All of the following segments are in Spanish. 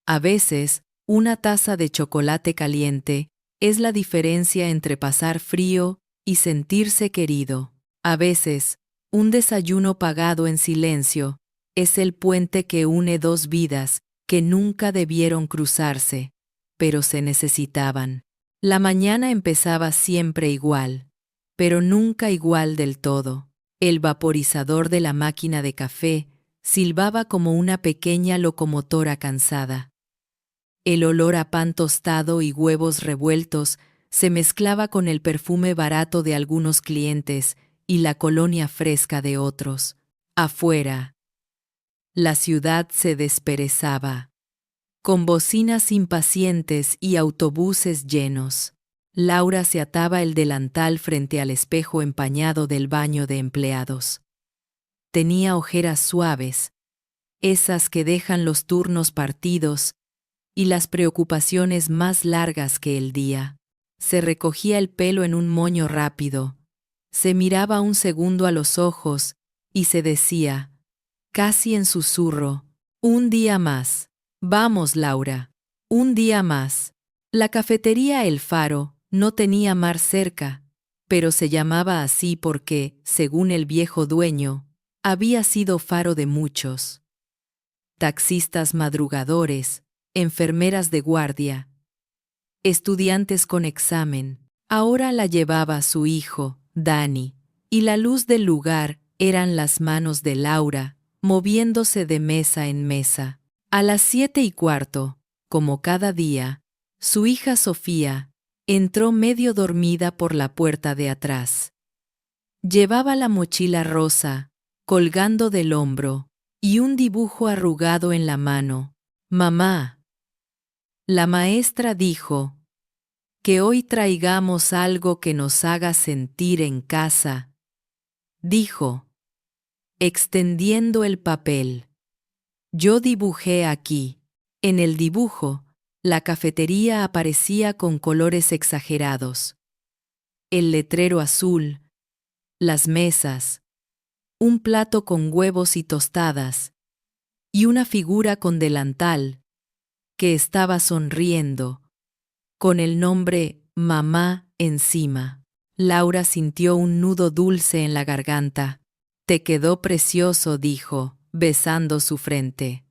A veces, una taza de chocolate caliente es la diferencia entre pasar frío y sentirse querido. A veces, un desayuno pagado en silencio es el puente que une dos vidas que nunca debieron cruzarse, pero se necesitaban. La mañana empezaba siempre igual, pero nunca igual del todo. El vaporizador de la máquina de café silbaba como una pequeña locomotora cansada. El olor a pan tostado y huevos revueltos se mezclaba con el perfume barato de algunos clientes y la colonia fresca de otros. Afuera, la ciudad se desperezaba, con bocinas impacientes y autobuses llenos. Laura se ataba el delantal frente al espejo empañado del baño de empleados. Tenía ojeras suaves, esas que dejan los turnos partidos y las preocupaciones más largas que el día. Se recogía el pelo en un moño rápido, se miraba un segundo a los ojos y se decía, casi en susurro, un día más. Vamos, Laura, un día más. La cafetería El Faro no tenía mar cerca, pero se llamaba así porque, según el viejo dueño, había sido faro de muchos. Taxistas madrugadores, enfermeras de guardia, estudiantes con examen. Ahora la llevaba su hijo, Dani, y la luz del lugar eran las manos de Laura, moviéndose de mesa en mesa. A las 7:15, como cada día, su hija Sofía entró medio dormida por la puerta de atrás. Llevaba la mochila rosa, colgando del hombro, y un dibujo arrugado en la mano. Mamá. La maestra dijo, que hoy traigamos algo que nos haga sentir en casa, dijo, extendiendo el papel. Yo dibujé aquí. En el dibujo, la cafetería aparecía con colores exagerados. El letrero azul, las mesas, un plato con huevos y tostadas, y una figura con delantal, que estaba sonriendo, con el nombre Mamá encima. Laura sintió un nudo dulce en la garganta. Te quedó precioso, dijo, besando su frente.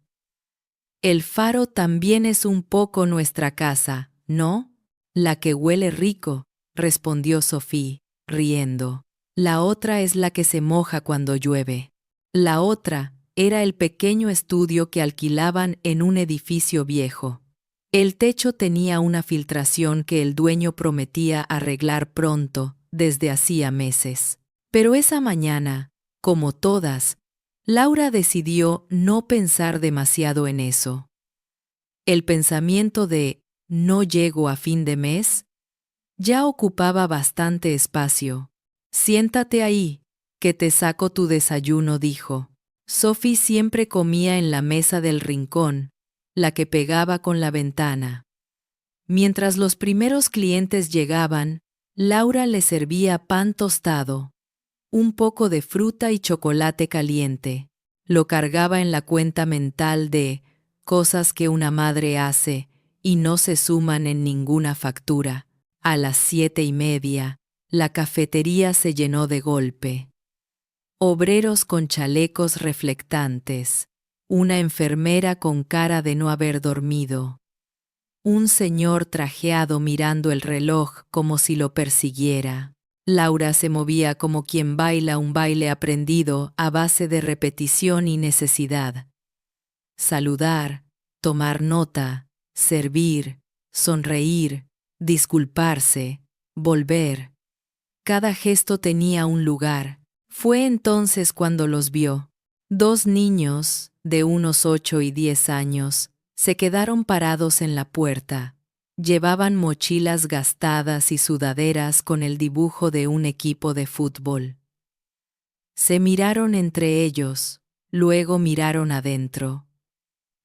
El Faro también es un poco nuestra casa, ¿no? La que huele rico, respondió Sofía, riendo. La otra es la que se moja cuando llueve. La otra era el pequeño estudio que alquilaban en un edificio viejo. El techo tenía una filtración que el dueño prometía arreglar pronto, desde hacía meses. Pero esa mañana, como todas, Laura decidió no pensar demasiado en eso. El pensamiento de «no llego a fin de mes» ya ocupaba bastante espacio. Siéntate ahí, que te saco tu desayuno, dijo. Sophie siempre comía en la mesa del rincón, la que pegaba con la ventana. Mientras los primeros clientes llegaban, Laura les servía pan tostado, un poco de fruta y chocolate caliente. Lo cargaba en la cuenta mental de cosas que una madre hace y no se suman en ninguna factura. A las 7:30, la cafetería se llenó de golpe. Obreros con chalecos reflectantes, una enfermera con cara de no haber dormido, un señor trajeado mirando el reloj como si lo persiguiera. Laura se movía como quien baila un baile aprendido a base de repetición y necesidad. Saludar, tomar nota, servir, sonreír, disculparse, volver. Cada gesto tenía un lugar. Fue entonces cuando los vio. Dos niños, de unos 8 y 10 años, se quedaron parados en la puerta. Llevaban mochilas gastadas y sudaderas con el dibujo de un equipo de fútbol. Se miraron entre ellos, luego miraron adentro.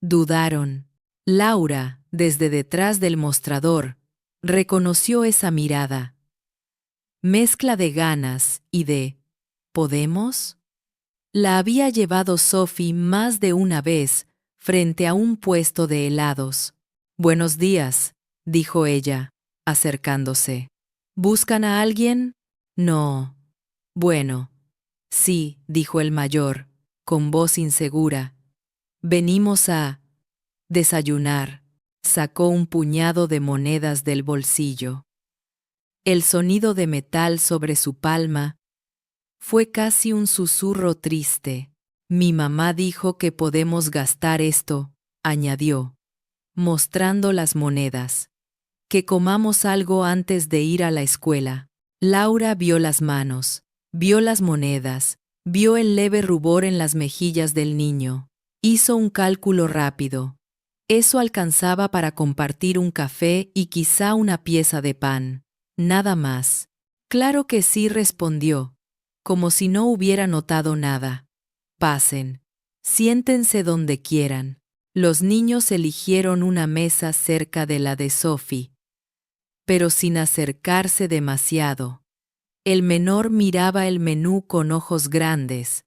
Dudaron. Laura, desde detrás del mostrador, reconoció esa mirada. Mezcla de ganas y de ¿podemos? La había llevado Sophie más de una vez frente a un puesto de helados. «Buenos días», dijo ella, acercándose. «¿Buscan a alguien?» «No». «Bueno». «Sí», dijo el mayor, con voz insegura. «Venimos a desayunar». Sacó un puñado de monedas del bolsillo. El sonido de metal sobre su palma fue casi un susurro triste. «Mi mamá dijo que podemos gastar esto», añadió, mostrando las monedas. «Que comamos algo antes de ir a la escuela». Laura vio las manos, vio las monedas, vio el leve rubor en las mejillas del niño. Hizo un cálculo rápido. Eso alcanzaba para compartir un café y quizá una pieza de pan. Nada más. «Claro que sí», respondió, como si no hubiera notado nada. «Pasen. Siéntense donde quieran». Los niños eligieron una mesa cerca de la de Sophie, pero sin acercarse demasiado. El menor miraba el menú con ojos grandes,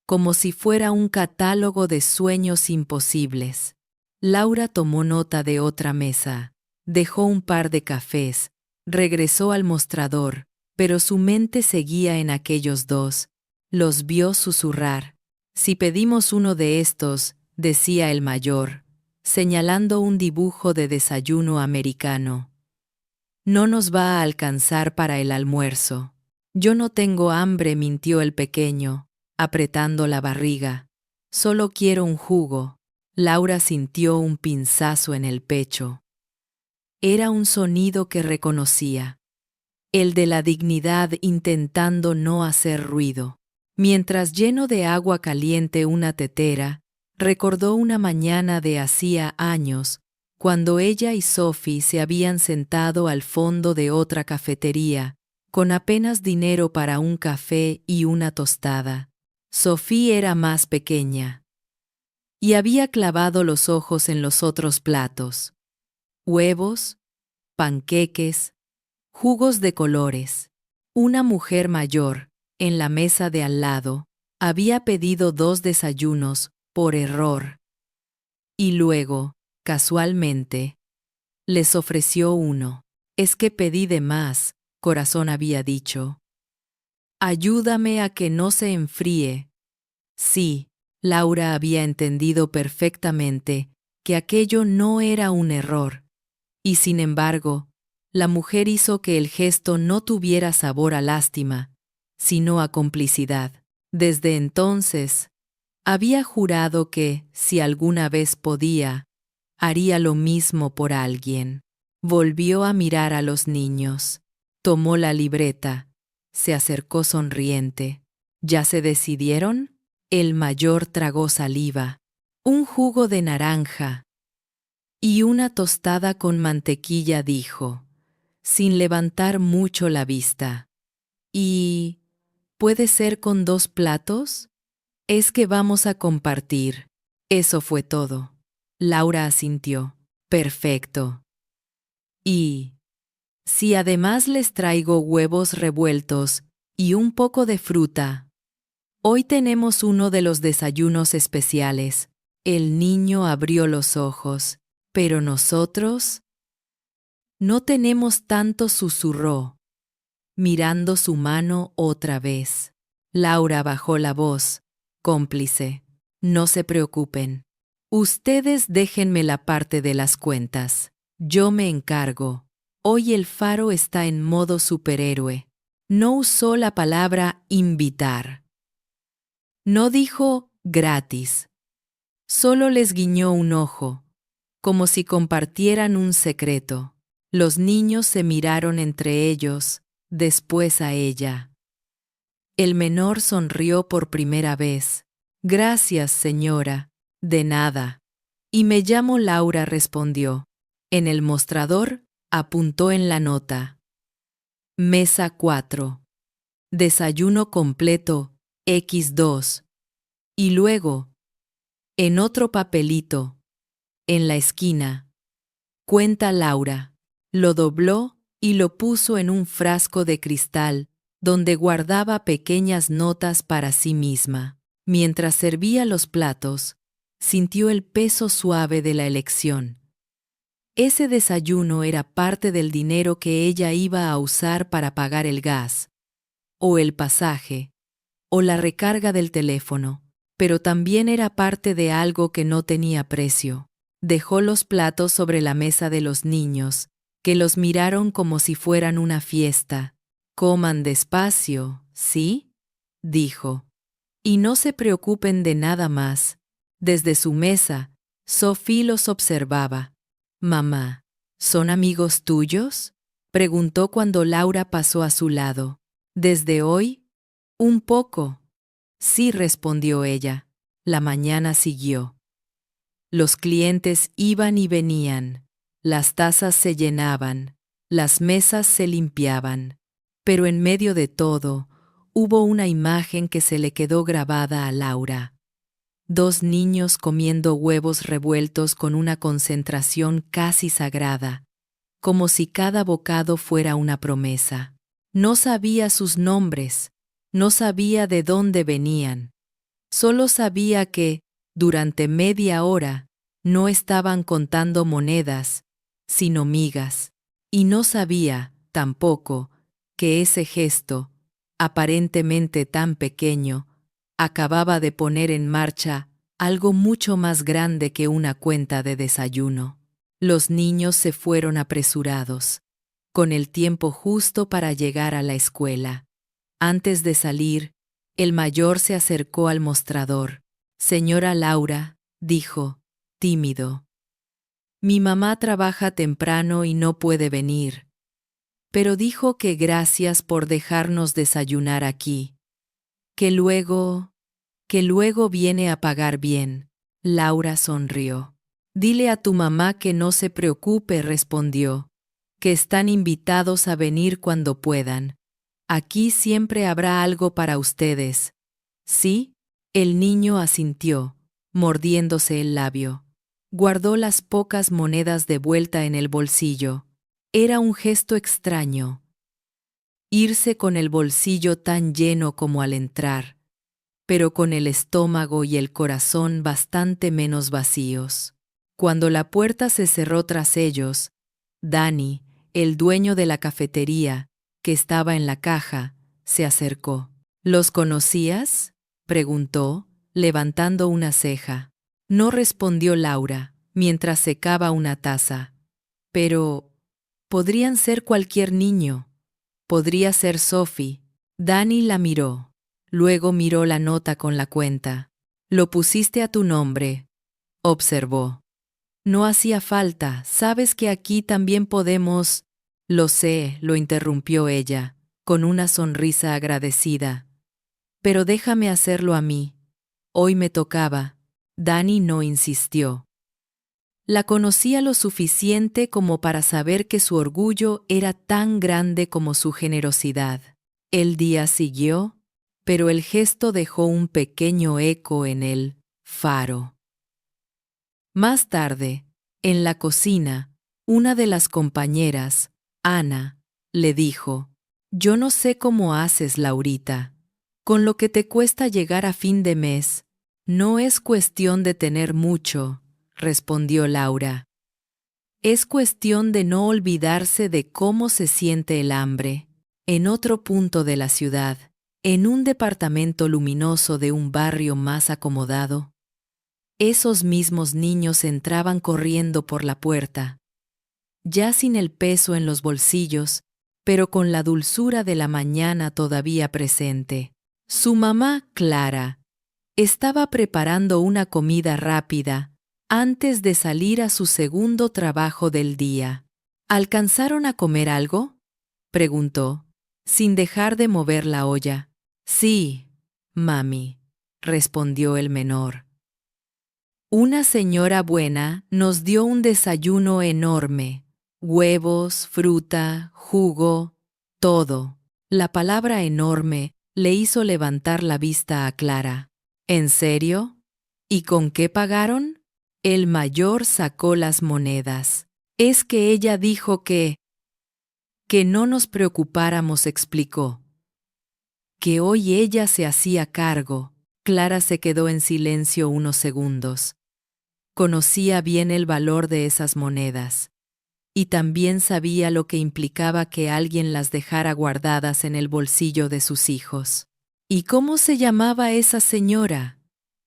como si fuera un catálogo de sueños imposibles. Laura tomó nota de otra mesa, dejó un par de cafés, regresó al mostrador, pero su mente seguía en aquellos dos. Los vio susurrar. «Si pedimos uno de estos», decía el mayor, señalando un dibujo de desayuno americano, «no nos va a alcanzar para el almuerzo». «Yo no tengo hambre», mintió el pequeño, apretando la barriga. «Solo quiero un jugo». Laura sintió un pinzazo en el pecho. Era un sonido que reconocía, el de la dignidad intentando no hacer ruido. Mientras llenó de agua caliente una tetera, recordó una mañana de hacía años, cuando ella y Sophie se habían sentado al fondo de otra cafetería, con apenas dinero para un café y una tostada. Sophie era más pequeña y había clavado los ojos en los otros platos. Huevos, panqueques, jugos de colores. Una mujer mayor, en la mesa de al lado, había pedido 2 desayunos, por error. Y luego, casualmente, les ofreció uno. «Es que pedí de más», Corazón había dicho. «Ayúdame a que no se enfríe». Sí, Laura había entendido perfectamente que aquello no era un error. Y sin embargo, la mujer hizo que el gesto no tuviera sabor a lástima, sino a complicidad. Desde entonces, había jurado que, si alguna vez podía, haría lo mismo por alguien. Volvió a mirar a los niños. Tomó la libreta. Se acercó sonriente. ¿Ya se decidieron? El mayor tragó saliva. «Un jugo de naranja y una tostada con mantequilla», dijo, sin levantar mucho la vista. «¿Y puede ser con 2 platos? Es que vamos a compartir». Eso fue todo. Laura asintió. «Perfecto. Y si además les traigo huevos revueltos y un poco de fruta». «Hoy tenemos uno de los desayunos especiales». El niño abrió los ojos. «¿Pero nosotros?» «No tenemos tanto», susurró, mirando su mano otra vez. Laura bajó la voz, cómplice. «No se preocupen. Ustedes déjenme la parte de las cuentas. Yo me encargo». Hoy el faro está en modo superhéroe. No usó la palabra invitar. No dijo gratis. Solo les guiñó un ojo, como si compartieran un secreto. Los niños se miraron entre ellos, después a ella. El menor sonrió por primera vez. «Gracias, señora». «De nada». «Y me llamo Laura», respondió. En el mostrador apuntó en la nota. Mesa 4. Desayuno completo, X2. Y luego, en otro papelito, en la esquina, «Cuenta Laura». Lo dobló y lo puso en un frasco de cristal, donde guardaba pequeñas notas para sí misma. Mientras servía los platos, sintió el peso suave de la elección. Ese desayuno era parte del dinero que ella iba a usar para pagar el gas, o el pasaje, o la recarga del teléfono, pero también era parte de algo que no tenía precio. Dejó los platos sobre la mesa de los niños, que los miraron como si fueran una fiesta. «Coman despacio, ¿sí?», dijo. «Y no se preocupen de nada más». Desde su mesa, Sophie los observaba. «Mamá, ¿son amigos tuyos?», preguntó cuando Laura pasó a su lado. «¿Desde hoy?». «Un poco». «Sí», respondió ella. La mañana siguió. Los clientes iban y venían, las tazas se llenaban, las mesas se limpiaban. Pero en medio de todo, hubo una imagen que se le quedó grabada a Laura. 2 niños comiendo huevos revueltos con una concentración casi sagrada, como si cada bocado fuera una promesa. No sabía sus nombres, no sabía de dónde venían. Solo sabía que, durante media hora, no estaban contando monedas, sino migas. Y no sabía, tampoco, que ese gesto, aparentemente tan pequeño, acababa de poner en marcha algo mucho más grande que una cuenta de desayuno. Los niños se fueron apresurados, con el tiempo justo para llegar a la escuela. Antes de salir, el mayor se acercó al mostrador. «Señora Laura», dijo, tímido. «Mi mamá trabaja temprano y no puede venir, pero dijo que gracias por dejarnos desayunar aquí. Que luego viene a pagar bien». Laura sonrió. «Dile a tu mamá que no se preocupe», respondió, «que están invitados a venir cuando puedan. Aquí siempre habrá algo para ustedes». «¿Sí?». El niño asintió, mordiéndose el labio. Guardó las pocas monedas de vuelta en el bolsillo. Era un gesto extraño. Irse con el bolsillo tan lleno como al entrar, pero con el estómago y el corazón bastante menos vacíos. Cuando la puerta se cerró tras ellos, Danny, el dueño de la cafetería, que estaba en la caja, se acercó. «¿Los conocías?», preguntó, levantando una ceja. No respondió Laura, mientras secaba una taza. «Pero podrían ser cualquier niño. Podría ser Sophie». Danny la miró. Luego miró la nota con la cuenta. «Lo pusiste a tu nombre», observó. «No hacía falta, sabes que aquí también podemos...». «Lo sé», lo interrumpió ella, con una sonrisa agradecida. «Pero déjame hacerlo a mí. Hoy me tocaba». Danny no insistió. La conocía lo suficiente como para saber que su orgullo era tan grande como su generosidad. El día siguió, pero el gesto dejó un pequeño eco en el faro. Más tarde, en la cocina, una de las compañeras, Ana, le dijo: «Yo no sé cómo haces, Laurita. Con lo que te cuesta llegar a fin de mes». «No es cuestión de tener mucho», respondió Laura. «Es cuestión de no olvidarse de cómo se siente el hambre». En otro punto de la ciudad, en un departamento luminoso de un barrio más acomodado, esos mismos niños entraban corriendo por la puerta, ya sin el peso en los bolsillos, pero con la dulzura de la mañana todavía presente. Su mamá, Clara, estaba preparando una comida rápida antes de salir a su segundo trabajo del día. «¿Alcanzaron a comer algo?», preguntó, sin dejar de mover la olla. «Sí, mami», respondió el menor. «Una señora buena nos dio un desayuno enorme. Huevos, fruta, jugo, todo». La palabra enorme le hizo levantar la vista a Clara. «¿En serio? ¿Y con qué pagaron?». El mayor sacó las monedas. «Es que ella dijo que no nos preocupáramos», explicó. «Que hoy ella se hacía cargo». Clara se quedó en silencio unos segundos. Conocía bien el valor de esas monedas. Y también sabía lo que implicaba que alguien las dejara guardadas en el bolsillo de sus hijos. ¿Y cómo se llamaba esa señora?,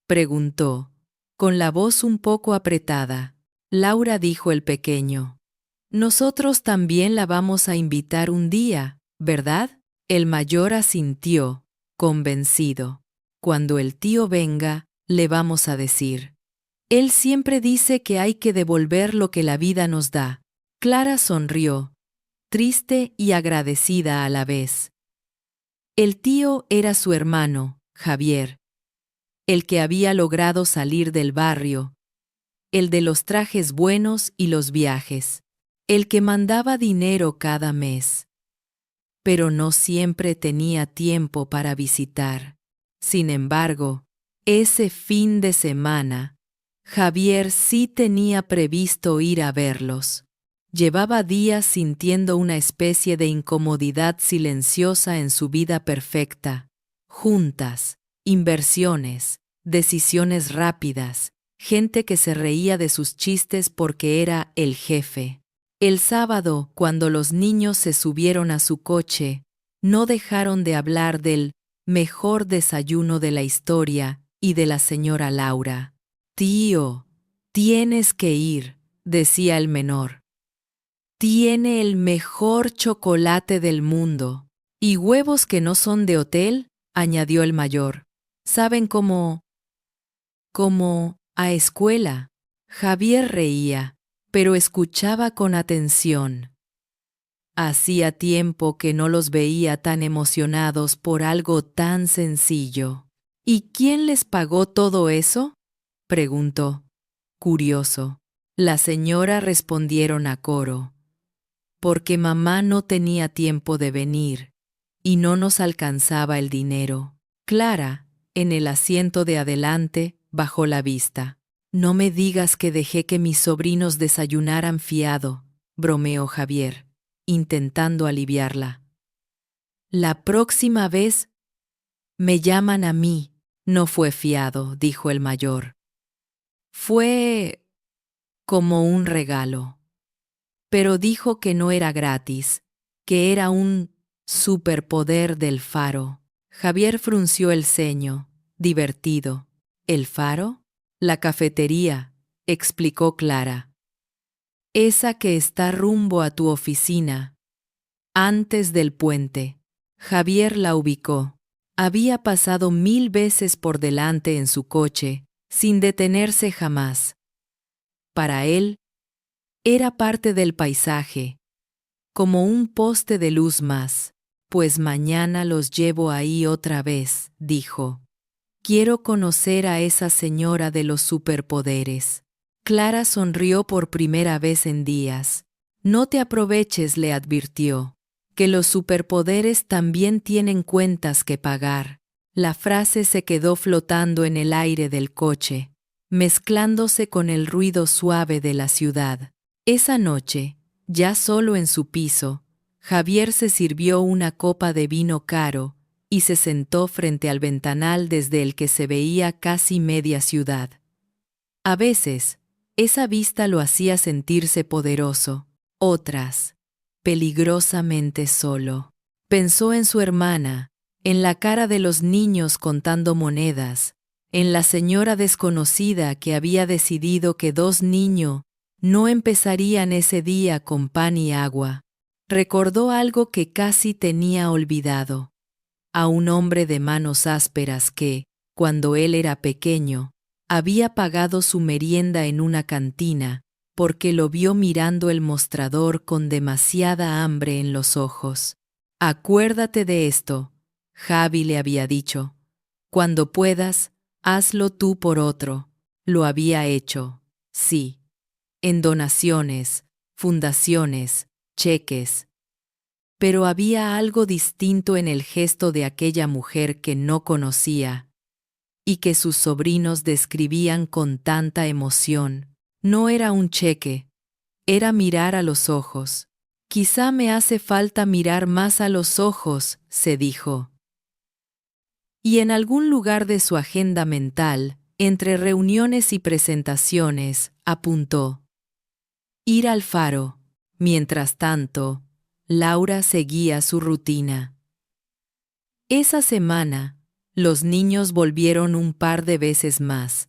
preguntó, con la voz un poco apretada. Laura, dijo el pequeño. Nosotros también la vamos a invitar un día, ¿verdad? El mayor asintió, convencido. Cuando el tío venga, le vamos a decir. Él siempre dice que hay que devolver lo que la vida nos da. Clara sonrió, triste y agradecida a la vez. El tío era su hermano, Javier, el que había logrado salir del barrio, el de los trajes buenos y los viajes, el que mandaba dinero cada mes. Pero no siempre tenía tiempo para visitar. Sin embargo, ese fin de semana, Javier sí tenía previsto ir a verlos. Llevaba días sintiendo una especie de incomodidad silenciosa en su vida perfecta. Juntas, inversiones, decisiones rápidas, gente que se reía de sus chistes porque era el jefe. El sábado, cuando los niños se subieron a su coche, no dejaron de hablar del mejor desayuno de la historia y de la señora Laura. Tío, tienes que ir, decía el menor. Tiene el mejor chocolate del mundo. Y huevos que no son de hotel, añadió el mayor. Saben cómo a escuela. Javier reía, pero escuchaba con atención. Hacía tiempo que no los veía tan emocionados por algo tan sencillo. ¿Y quién les pagó todo eso?, preguntó, curioso. La señora respondieron a coro. Porque mamá no tenía tiempo de venir, y no nos alcanzaba el dinero. Clara, en el asiento de adelante, bajó la vista. No me digas que dejé que mis sobrinos desayunaran fiado, bromeó Javier, intentando aliviarla. La próxima vez me llaman a mí. No fue fiado, dijo el mayor. Fue como un regalo. Pero dijo que no era gratis, que era un superpoder del faro. Javier frunció el ceño, divertido. ¿El faro? La cafetería, explicó Clara. Esa que está rumbo a tu oficina. Antes del puente. Javier la ubicó. Había pasado 1000 veces por delante en su coche, sin detenerse jamás. Para él, era parte del paisaje, como un poste de luz más. Pues mañana los llevo ahí otra vez, dijo. Quiero conocer a esa señora de los superpoderes. Clara sonrió por primera vez en días. No te aproveches, le advirtió, que los superpoderes también tienen cuentas que pagar. La frase se quedó flotando en el aire del coche, mezclándose con el ruido suave de la ciudad. Esa noche, ya solo en su piso, Javier se sirvió una copa de vino caro y se sentó frente al ventanal desde el que se veía casi media ciudad. A veces, esa vista lo hacía sentirse poderoso, otras, peligrosamente solo. Pensó en su hermana, en la cara de los niños contando monedas, en la señora desconocida que había decidido que 2 niños no empezarían ese día con pan y agua. Recordó algo que casi tenía olvidado. A un hombre de manos ásperas que, cuando él era pequeño, había pagado su merienda en una cantina porque lo vio mirando el mostrador con demasiada hambre en los ojos. Acuérdate de esto, Javi le había dicho. Cuando puedas, hazlo tú por otro. Lo había hecho, sí. En donaciones, fundaciones, cheques. Pero había algo distinto en el gesto de aquella mujer que no conocía y que sus sobrinos describían con tanta emoción. No era un cheque, era mirar a los ojos. Quizá me hace falta mirar más a los ojos, se dijo. Y en algún lugar de su agenda mental, Entre reuniones y presentaciones, apuntó. Ir al faro. Mientras tanto, Laura seguía su rutina. Esa semana, los niños volvieron un par de veces más.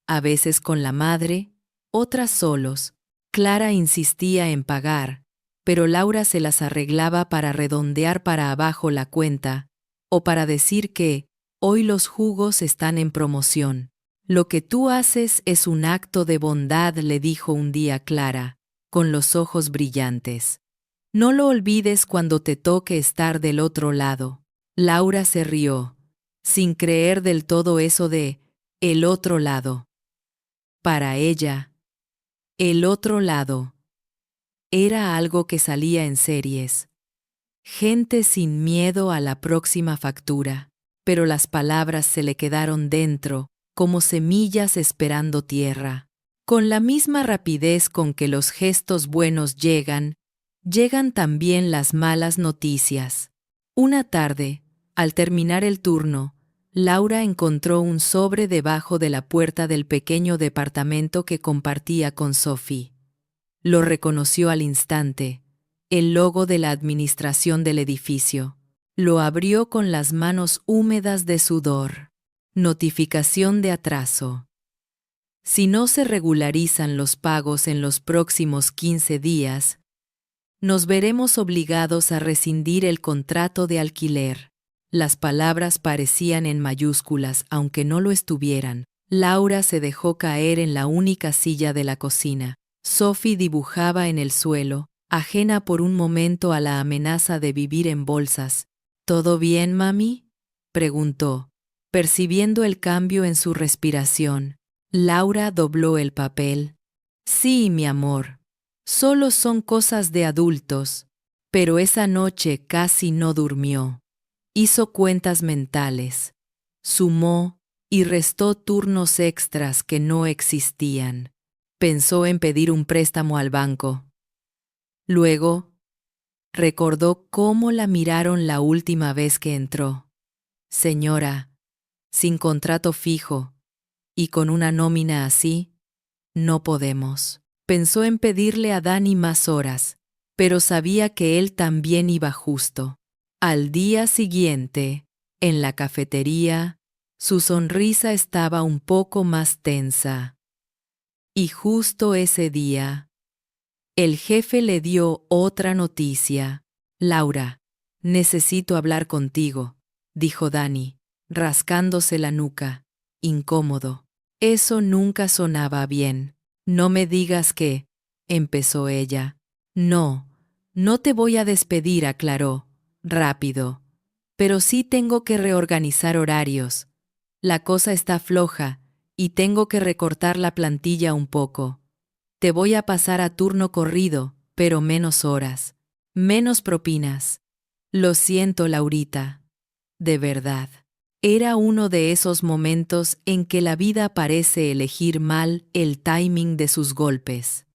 A veces con la madre, otras solos. Clara insistía en pagar, pero Laura se las arreglaba para redondear para abajo la cuenta, o para decir que, hoy los jugos están en promoción. Lo que tú haces es un acto de bondad, le dijo un día Clara, con los ojos brillantes. No lo olvides cuando te toque estar del otro lado. Laura se rió, sin creer del todo eso de el otro lado. Para ella, el otro lado era algo que salía en series. Gente sin miedo a la próxima factura, pero las palabras se le quedaron dentro, como semillas esperando tierra. Con la misma rapidez con que los gestos buenos llegan también las malas noticias. Una tarde, al terminar el turno, Laura encontró un sobre debajo de la puerta del pequeño departamento que compartía con Sophie. Lo reconoció al instante, el logo de la administración del edificio. Lo abrió con las manos húmedas de sudor. Notificación de atraso. Si no se regularizan los pagos en los próximos 15 días, nos veremos obligados a rescindir el contrato de alquiler. Las palabras parecían en mayúsculas, aunque no lo estuvieran. Laura se dejó caer en la única silla de la cocina. Sophie dibujaba en el suelo, ajena por un momento a la amenaza de vivir en bolsas. ¿Todo bien, mami?, preguntó, percibiendo el cambio en su respiración. Laura dobló el papel. Sí, mi amor. Solo son cosas de adultos. Pero esa noche casi no durmió. Hizo cuentas mentales. Sumó y restó turnos extras que no existían. Pensó en pedir un préstamo al banco. Luego, recordó cómo la miraron la última vez que entró. Señora, sin contrato fijo y con una nómina así, no podemos. Pensó en pedirle a Dani más horas, pero sabía que él también iba justo. Al día siguiente, en la cafetería, su sonrisa estaba un poco más tensa. Y justo ese día, el jefe le dio otra noticia. Laura, necesito hablar contigo, dijo Dani, rascándose la nuca, incómodo. Eso nunca sonaba bien. No me digas que, empezó ella. No, no te voy a despedir, aclaró, rápido. Pero sí tengo que reorganizar horarios. La cosa está floja y tengo que recortar la plantilla un poco. Te voy a pasar a turno corrido, pero menos horas, menos propinas. Lo siento, Laurita. De verdad. Era uno de esos momentos en que la vida parece elegir mal el timing de sus golpes.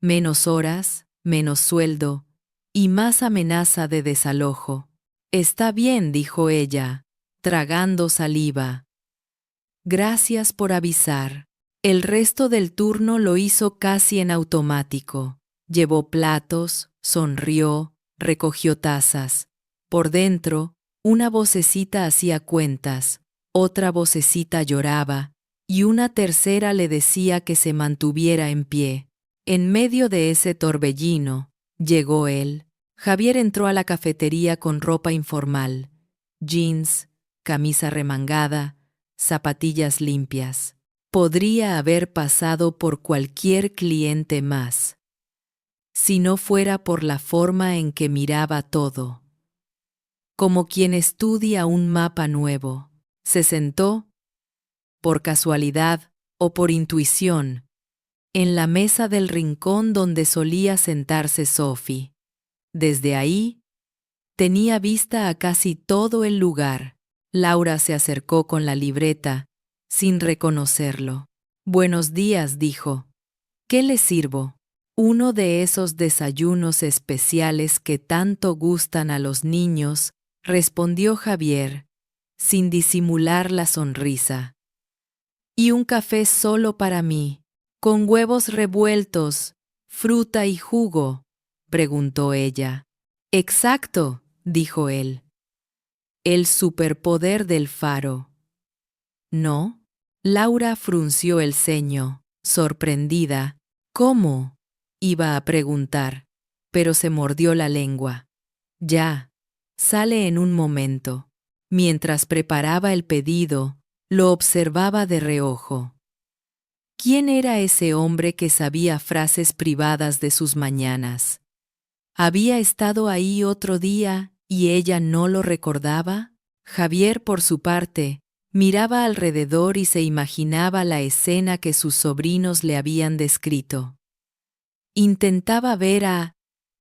Menos horas, menos sueldo y más amenaza de desalojo. Está bien, dijo ella, tragando saliva. Gracias por avisar. El resto del turno lo hizo casi en automático. Llevó platos, sonrió, recogió tazas. Por dentro, una vocecita hacía cuentas, otra vocecita lloraba, y una tercera le decía que se mantuviera en pie. En medio de ese torbellino, llegó él. Javier entró a la cafetería con ropa informal, jeans, camisa remangada, zapatillas limpias. Podría haber pasado por cualquier cliente más, si no fuera por la forma en que miraba todo. Como quien estudia un mapa nuevo, se sentó, por casualidad o por intuición, en la mesa del rincón donde solía sentarse Sophie. Desde ahí, tenía vista a casi todo el lugar. Laura se acercó con la libreta, sin reconocerlo. Buenos días, dijo. ¿Qué le sirvo? Uno de esos desayunos especiales que tanto gustan a los niños, respondió Javier, sin disimular la sonrisa. Y un café solo para mí, con huevos revueltos, fruta y jugo, preguntó ella. Exacto, dijo él. El superpoder del faro. ¿No? Laura frunció el ceño, sorprendida. ¿Cómo? Iba a preguntar, pero se mordió la lengua. Ya. Sale en un momento. Mientras preparaba el pedido, lo observaba de reojo. ¿Quién era ese hombre que sabía frases privadas de sus mañanas? ¿Había estado ahí otro día y ella no lo recordaba? Javier, por su parte, miraba alrededor y se imaginaba la escena que sus sobrinos le habían descrito. Intentaba ver a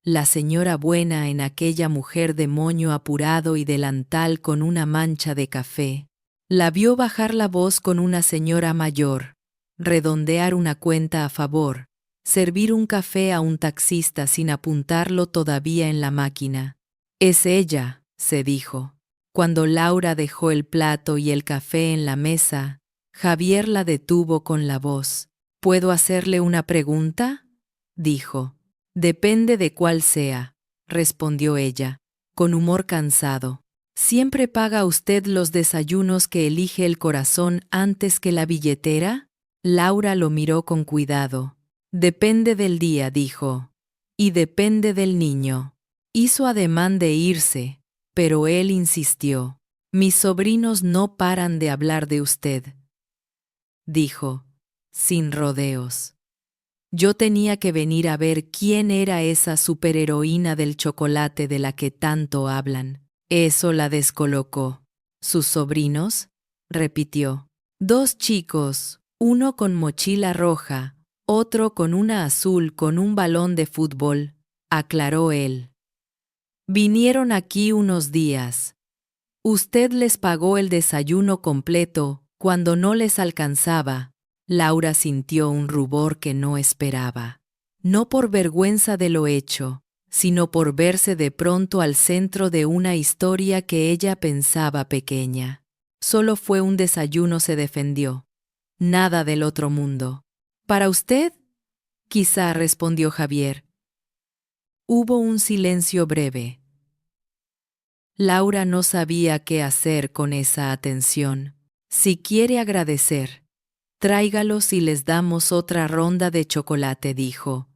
la señora buena en aquella mujer de moño apurado y delantal con una mancha de café. La vio bajar la voz con una señora mayor, redondear una cuenta a favor, servir un café a un taxista sin apuntarlo todavía en la máquina. Es ella, se dijo. Cuando Laura dejó el plato y el café en la mesa, Javier la detuvo con la voz. ¿Puedo hacerle una pregunta?, dijo. Depende de cuál sea, respondió ella, con humor cansado. ¿Siempre paga usted los desayunos que elige el corazón antes que la billetera? Laura lo miró con cuidado. Depende del día, dijo. Y depende del niño. Hizo ademán de irse, pero él insistió. Mis sobrinos no paran de hablar de usted, dijo, sin rodeos. Yo tenía que venir a ver quién era esa superheroína del chocolate de la que tanto hablan. Eso la descolocó. ¿Sus sobrinos?, repitió. Dos chicos, uno con mochila roja, otro con una azul con un balón de fútbol, aclaró él. Vinieron aquí unos días. Usted les pagó el desayuno completo cuando no les alcanzaba. Laura sintió un rubor que no esperaba. No por vergüenza de lo hecho, sino por verse de pronto al centro de una historia que ella pensaba pequeña. Solo fue un desayuno, se defendió. Nada del otro mundo. ¿Para usted? Quizá, respondió Javier. Hubo un silencio breve. Laura no sabía qué hacer con esa atención. Si quiere agradecer, tráigalos y les damos otra ronda de chocolate, dijo,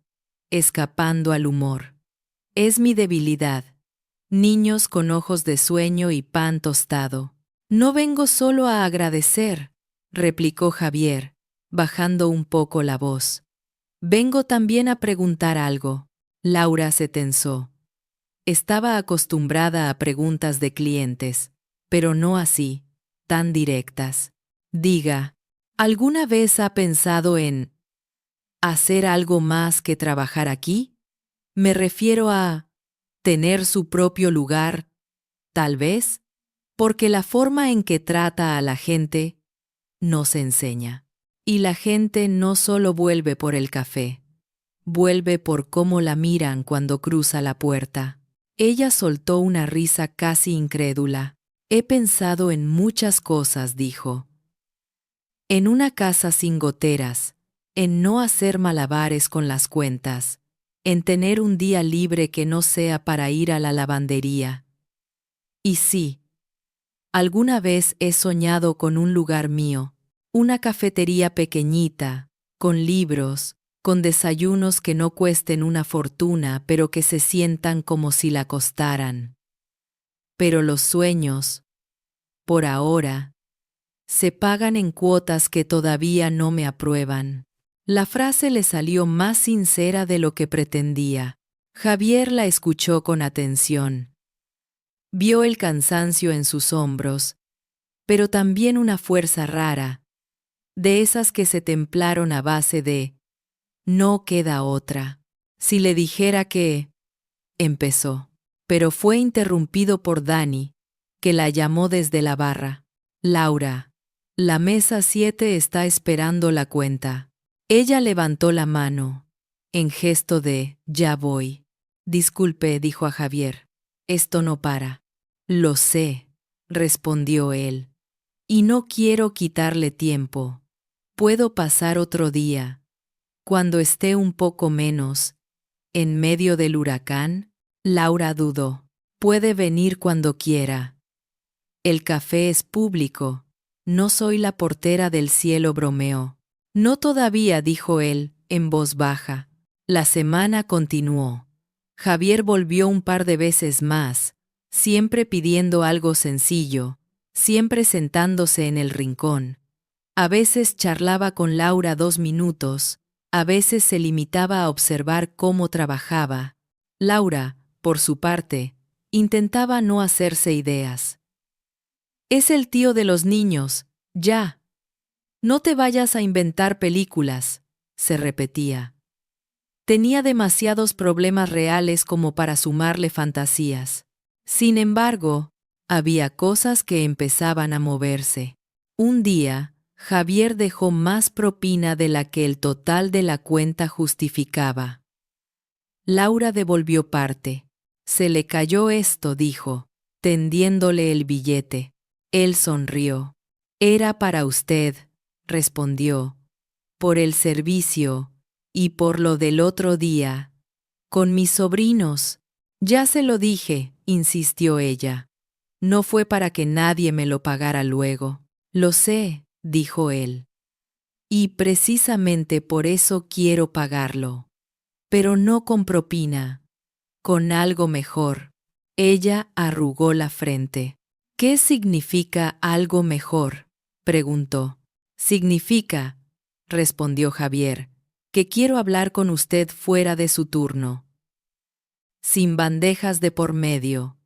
escapando al humor. Es mi debilidad. Niños con ojos de sueño y pan tostado. No vengo solo a agradecer, replicó Javier, bajando un poco la voz. Vengo también a preguntar algo. Laura se tensó. Estaba acostumbrada a preguntas de clientes, pero no así, tan directas. Diga, ¿alguna vez ha pensado en hacer algo más que trabajar aquí? Me refiero a tener su propio lugar, tal vez, porque la forma en que trata a la gente no se enseña. Y la gente no solo vuelve por el café, vuelve por cómo la miran cuando cruza la puerta. Ella soltó una risa casi incrédula. He pensado en muchas cosas, dijo. En una casa sin goteras, en no hacer malabares con las cuentas, en tener un día libre que no sea para ir a la lavandería. Y sí, alguna vez he soñado con un lugar mío, una cafetería pequeñita, con libros, con desayunos que no cuesten una fortuna pero que se sientan como si la costaran. Pero los sueños, por ahora, se pagan en cuotas que todavía no me aprueban. La frase le salió más sincera de lo que pretendía. Javier la escuchó con atención. Vio el cansancio en sus hombros, pero también una fuerza rara, de esas que se templaron a base de no queda otra. Si le dijera que empezó, pero fue interrumpido por Dani, que la llamó desde la barra. Laura, la mesa 7 está esperando la cuenta. Ella levantó la mano, en gesto de ya voy. Disculpe, dijo a Javier. Esto no para. Lo sé, respondió él. Y no quiero quitarle tiempo. Puedo pasar otro día, cuando esté un poco menos, en medio del huracán. Laura dudó. Puede venir cuando quiera. El café es público. No soy la portera del cielo, bromeó. No todavía, dijo él, en voz baja. La semana continuó. Javier volvió un par de veces más, siempre pidiendo algo sencillo, siempre sentándose en el rincón. A veces charlaba con Laura 2 minutos, a veces se limitaba a observar cómo trabajaba. Laura, por su parte, intentaba no hacerse ideas. Es el tío de los niños, ya. No te vayas a inventar películas, se repetía. Tenía demasiados problemas reales como para sumarle fantasías. Sin embargo, había cosas que empezaban a moverse. Un día, Javier dejó más propina de la que el total de la cuenta justificaba. Laura devolvió parte. Se le cayó esto, dijo, tendiéndole el billete. Él sonrió. Era para usted, respondió, por el servicio y por lo del otro día. Con mis sobrinos. Ya se lo dije, insistió ella. No fue para que nadie me lo pagara luego. Lo sé, dijo él. Y precisamente por eso quiero pagarlo. Pero no con propina, con algo mejor. Ella arrugó la frente. ¿Qué significa algo mejor?, preguntó. Significa, respondió Javier, que quiero hablar con usted fuera de su turno. Sin bandejas de por medio.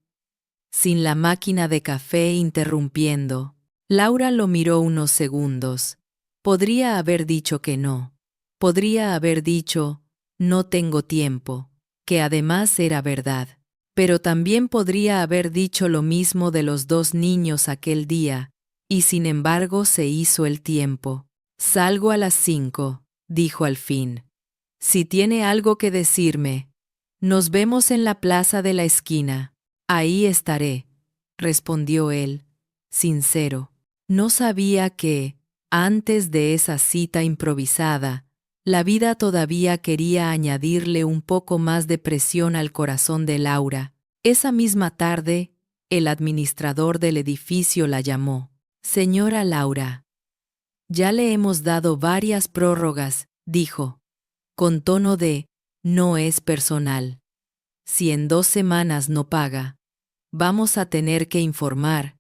Sin la máquina de café interrumpiendo. Laura lo miró unos segundos. Podría haber dicho que no. Podría haber dicho, no tengo tiempo, que además era verdad. Pero también podría haber dicho lo mismo de los 2 niños aquel día, y sin embargo se hizo el tiempo. Salgo a las 5, dijo al fin. Si tiene algo que decirme, nos vemos en la plaza de la esquina. Ahí estaré, respondió él, sincero. No sabía que, antes de esa cita improvisada, la vida todavía quería añadirle un poco más de presión al corazón de Laura. Esa misma tarde, el administrador del edificio la llamó. Señora Laura. Ya le hemos dado varias prórrogas, dijo, con tono de, no es personal. Si en 2 semanas no paga, vamos a tener que informar,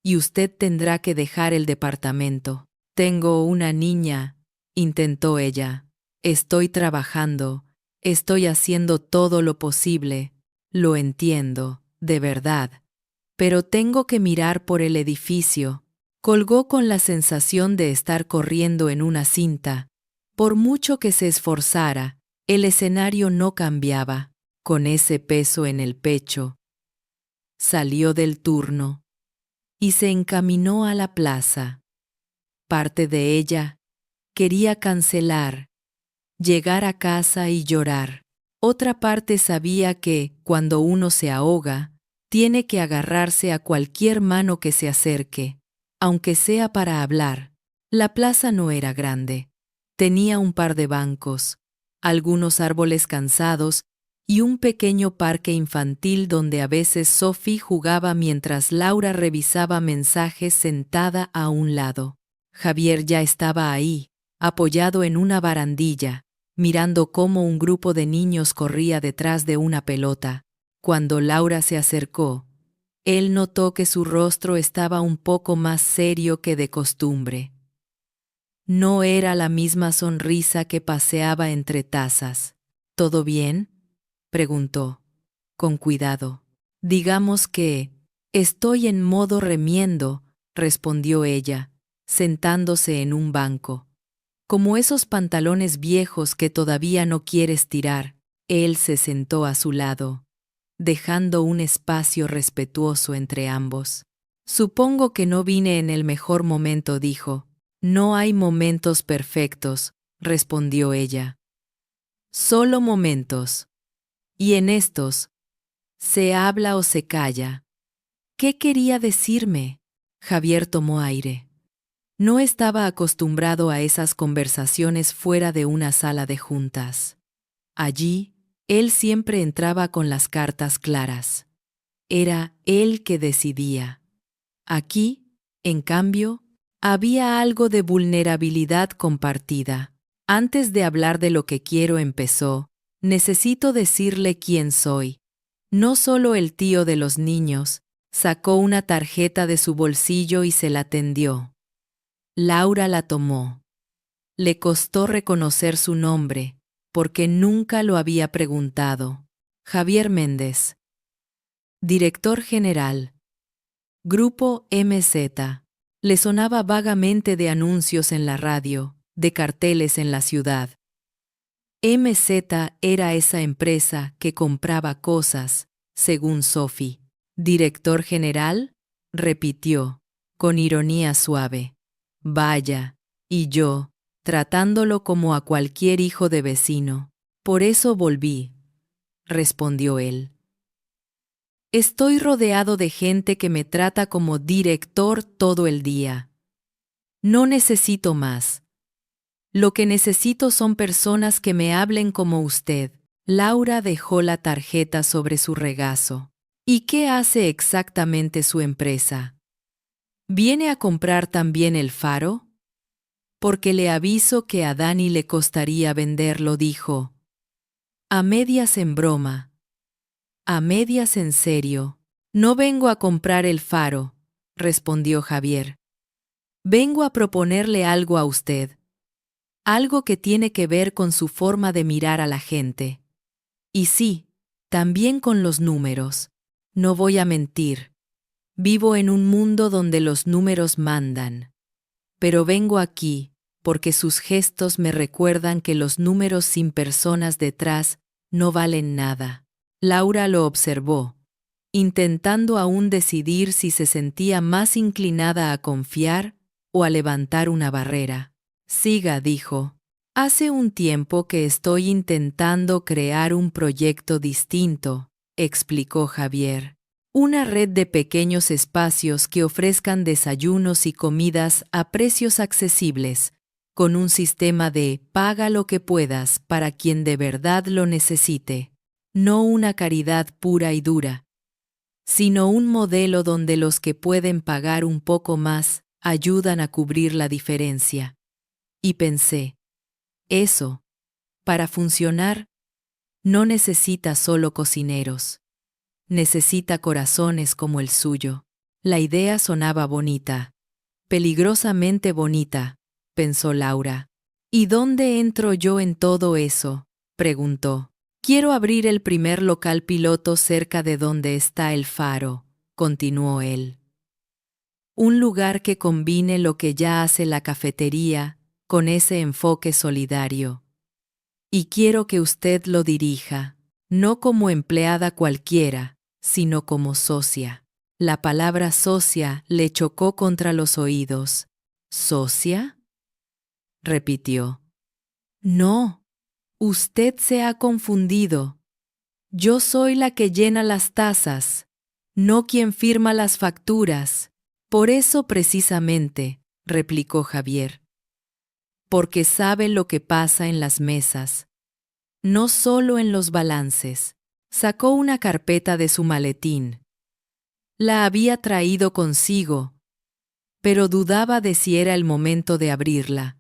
y usted tendrá que dejar el departamento. Tengo una niña, intentó ella. Estoy trabajando, estoy haciendo todo lo posible, lo entiendo, de verdad. Pero tengo que mirar por el edificio. Colgó con la sensación de estar corriendo en una cinta. Por mucho que se esforzara, el escenario no cambiaba. Con ese peso en el pecho, salió del turno y se encaminó a la plaza. Parte de ella quería cancelar, llegar a casa y llorar. Otra parte sabía que, cuando uno se ahoga, tiene que agarrarse a cualquier mano que se acerque, aunque sea para hablar. La plaza no era grande. Tenía un par de bancos, algunos árboles cansados y un pequeño parque infantil donde a veces Sophie jugaba mientras Laura revisaba mensajes sentada a un lado. Javier ya estaba ahí, apoyado en una barandilla, mirando cómo un grupo de niños corría detrás de una pelota. Cuando Laura se acercó, él notó que su rostro estaba un poco más serio que de costumbre. No era la misma sonrisa que paseaba entre tazas. ¿Todo bien?, preguntó, con cuidado. Digamos que, estoy en modo remiendo, respondió ella, sentándose en un banco. Como esos pantalones viejos que todavía no quieres tirar. Él se sentó a su lado, dejando un espacio respetuoso entre ambos. Supongo que no vine en el mejor momento, dijo. No hay momentos perfectos, respondió ella. Solo momentos. Y en estos, se habla o se calla. ¿Qué quería decirme? Javier tomó aire. No estaba acostumbrado a esas conversaciones fuera de una sala de juntas. Allí, él siempre entraba con las cartas claras. Era él que decidía. Aquí, en cambio, había algo de vulnerabilidad compartida. Antes de hablar de lo que quiero, empezó: necesito decirle quién soy. No solo el tío de los niños. Sacó una tarjeta de su bolsillo y se la tendió. Laura la tomó. Le costó reconocer su nombre, porque nunca lo había preguntado. Javier Méndez. Director general. Grupo MZ. Le sonaba vagamente de anuncios en la radio, de carteles en la ciudad. MZ era esa empresa que compraba cosas, según Sophie. ¿Director general? Repitió, con ironía suave. Vaya, y yo, tratándolo como a cualquier hijo de vecino. Por eso volví, respondió él. Estoy rodeado de gente que me trata como director todo el día. No necesito más. Lo que necesito son personas que me hablen como usted. Laura dejó la tarjeta sobre su regazo. ¿Y qué hace exactamente su empresa? ¿Viene a comprar también el faro? Porque le aviso que a Dani le costaría venderlo, dijo. A medias en broma. A medias en serio. No vengo a comprar el faro, respondió Javier. Vengo a proponerle algo a usted. Algo que tiene que ver con su forma de mirar a la gente. Y sí, también con los números. No voy a mentir. Vivo en un mundo donde los números mandan. Pero vengo aquí porque sus gestos me recuerdan que los números sin personas detrás no valen nada. Laura lo observó, intentando aún decidir si se sentía más inclinada a confiar o a levantar una barrera. Siga, dijo. Hace un tiempo que estoy intentando crear un proyecto distinto, explicó Javier. Una red de pequeños espacios que ofrezcan desayunos y comidas a precios accesibles, con un sistema de paga lo que puedas para quien de verdad lo necesite. No una caridad pura y dura, sino un modelo donde los que pueden pagar un poco más ayudan a cubrir la diferencia. Y pensé, eso, para funcionar, no necesita solo cocineros. Necesita corazones como el suyo. La idea sonaba bonita. Peligrosamente bonita, pensó Laura. ¿Y dónde entro yo en todo eso?, preguntó. Quiero abrir el primer local piloto cerca de donde está el faro, continuó él. Un lugar que combine lo que ya hace la cafetería con ese enfoque solidario. Y quiero que usted lo dirija, no como empleada cualquiera, sino como socia. La palabra socia le chocó contra los oídos. ¿Socia?, repitió. No, usted se ha confundido. Yo soy la que llena las tazas, no quien firma las facturas. Por eso precisamente, replicó Javier. Porque sabe lo que pasa en las mesas. No solo en los balances. Sacó una carpeta de su maletín. La había traído consigo, pero dudaba de si era el momento de abrirla.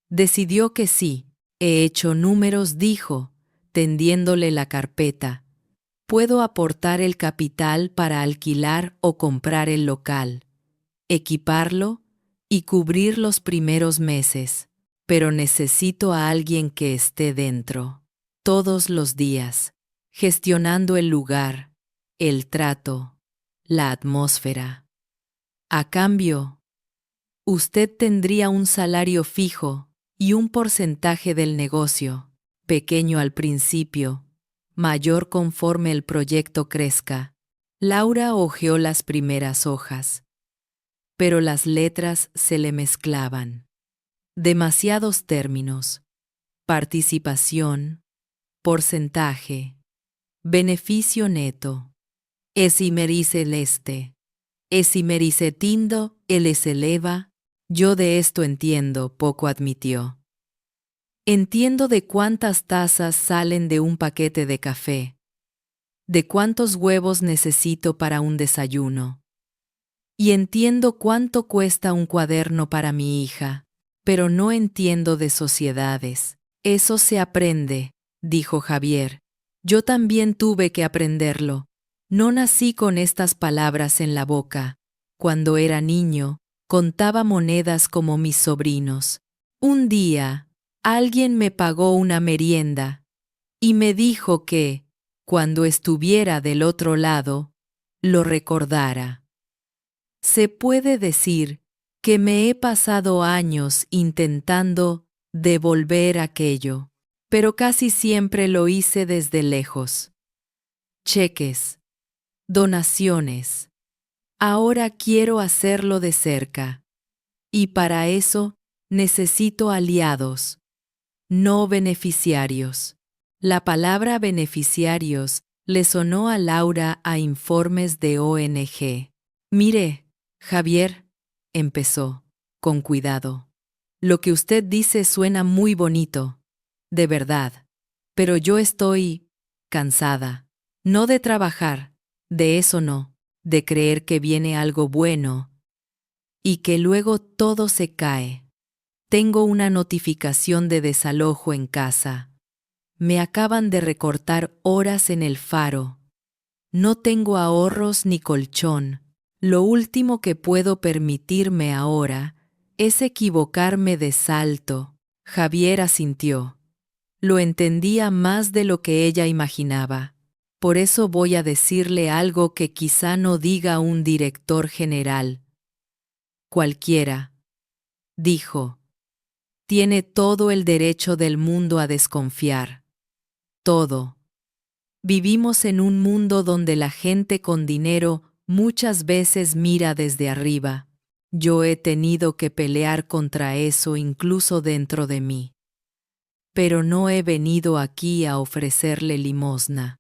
Decidió que sí. He hecho números, dijo, tendiéndole la carpeta. Puedo aportar el capital para alquilar o comprar el local, equiparlo y cubrir los primeros meses, pero necesito a alguien que esté dentro, todos los días, gestionando el lugar, el trato, la atmósfera. A cambio, usted tendría un salario fijo y un porcentaje del negocio, pequeño al principio, mayor conforme el proyecto crezca. Laura hojeó las primeras hojas, pero las letras se le mezclaban. Demasiados términos. Participación, porcentaje, beneficio neto, esimerice el este, esimerice tindo, el es eleva, Yo de esto entiendo poco, admitió. Entiendo de cuántas tazas salen de un paquete de café, de cuántos huevos necesito para un desayuno. Y entiendo cuánto cuesta un cuaderno para mi hija, pero no entiendo de sociedades. Eso se aprende, dijo Javier. Yo también tuve que aprenderlo. No nací con estas palabras en la boca. Cuando era niño, contaba monedas como mis sobrinos. Un día, alguien me pagó una merienda y me dijo que, cuando estuviera del otro lado, lo recordara. Se puede decir que me he pasado años intentando devolver aquello, pero casi siempre lo hice desde lejos. Cheques, donaciones. Ahora quiero hacerlo de cerca. Y para eso necesito aliados, no beneficiarios. La palabra beneficiarios le sonó a Laura a informes de ONG. Mire, Javier, empezó, con cuidado. Lo que usted dice suena muy bonito, de verdad, pero yo estoy cansada. No de trabajar, de eso no, de creer que viene algo bueno y que luego todo se cae. Tengo una notificación de desalojo en casa. Me acaban de recortar horas en el faro. No tengo ahorros ni colchón. Lo último que puedo permitirme ahora es equivocarme de salto. Javier asintió. Lo entendía más de lo que ella imaginaba. Por eso voy a decirle algo que quizá no diga un director general. Cualquiera, dijo. Tiene todo el derecho del mundo a desconfiar. Todo. Vivimos en un mundo donde la gente con dinero muchas veces mira desde arriba. Yo he tenido que pelear contra eso incluso dentro de mí. Pero no he venido aquí a ofrecerle limosna.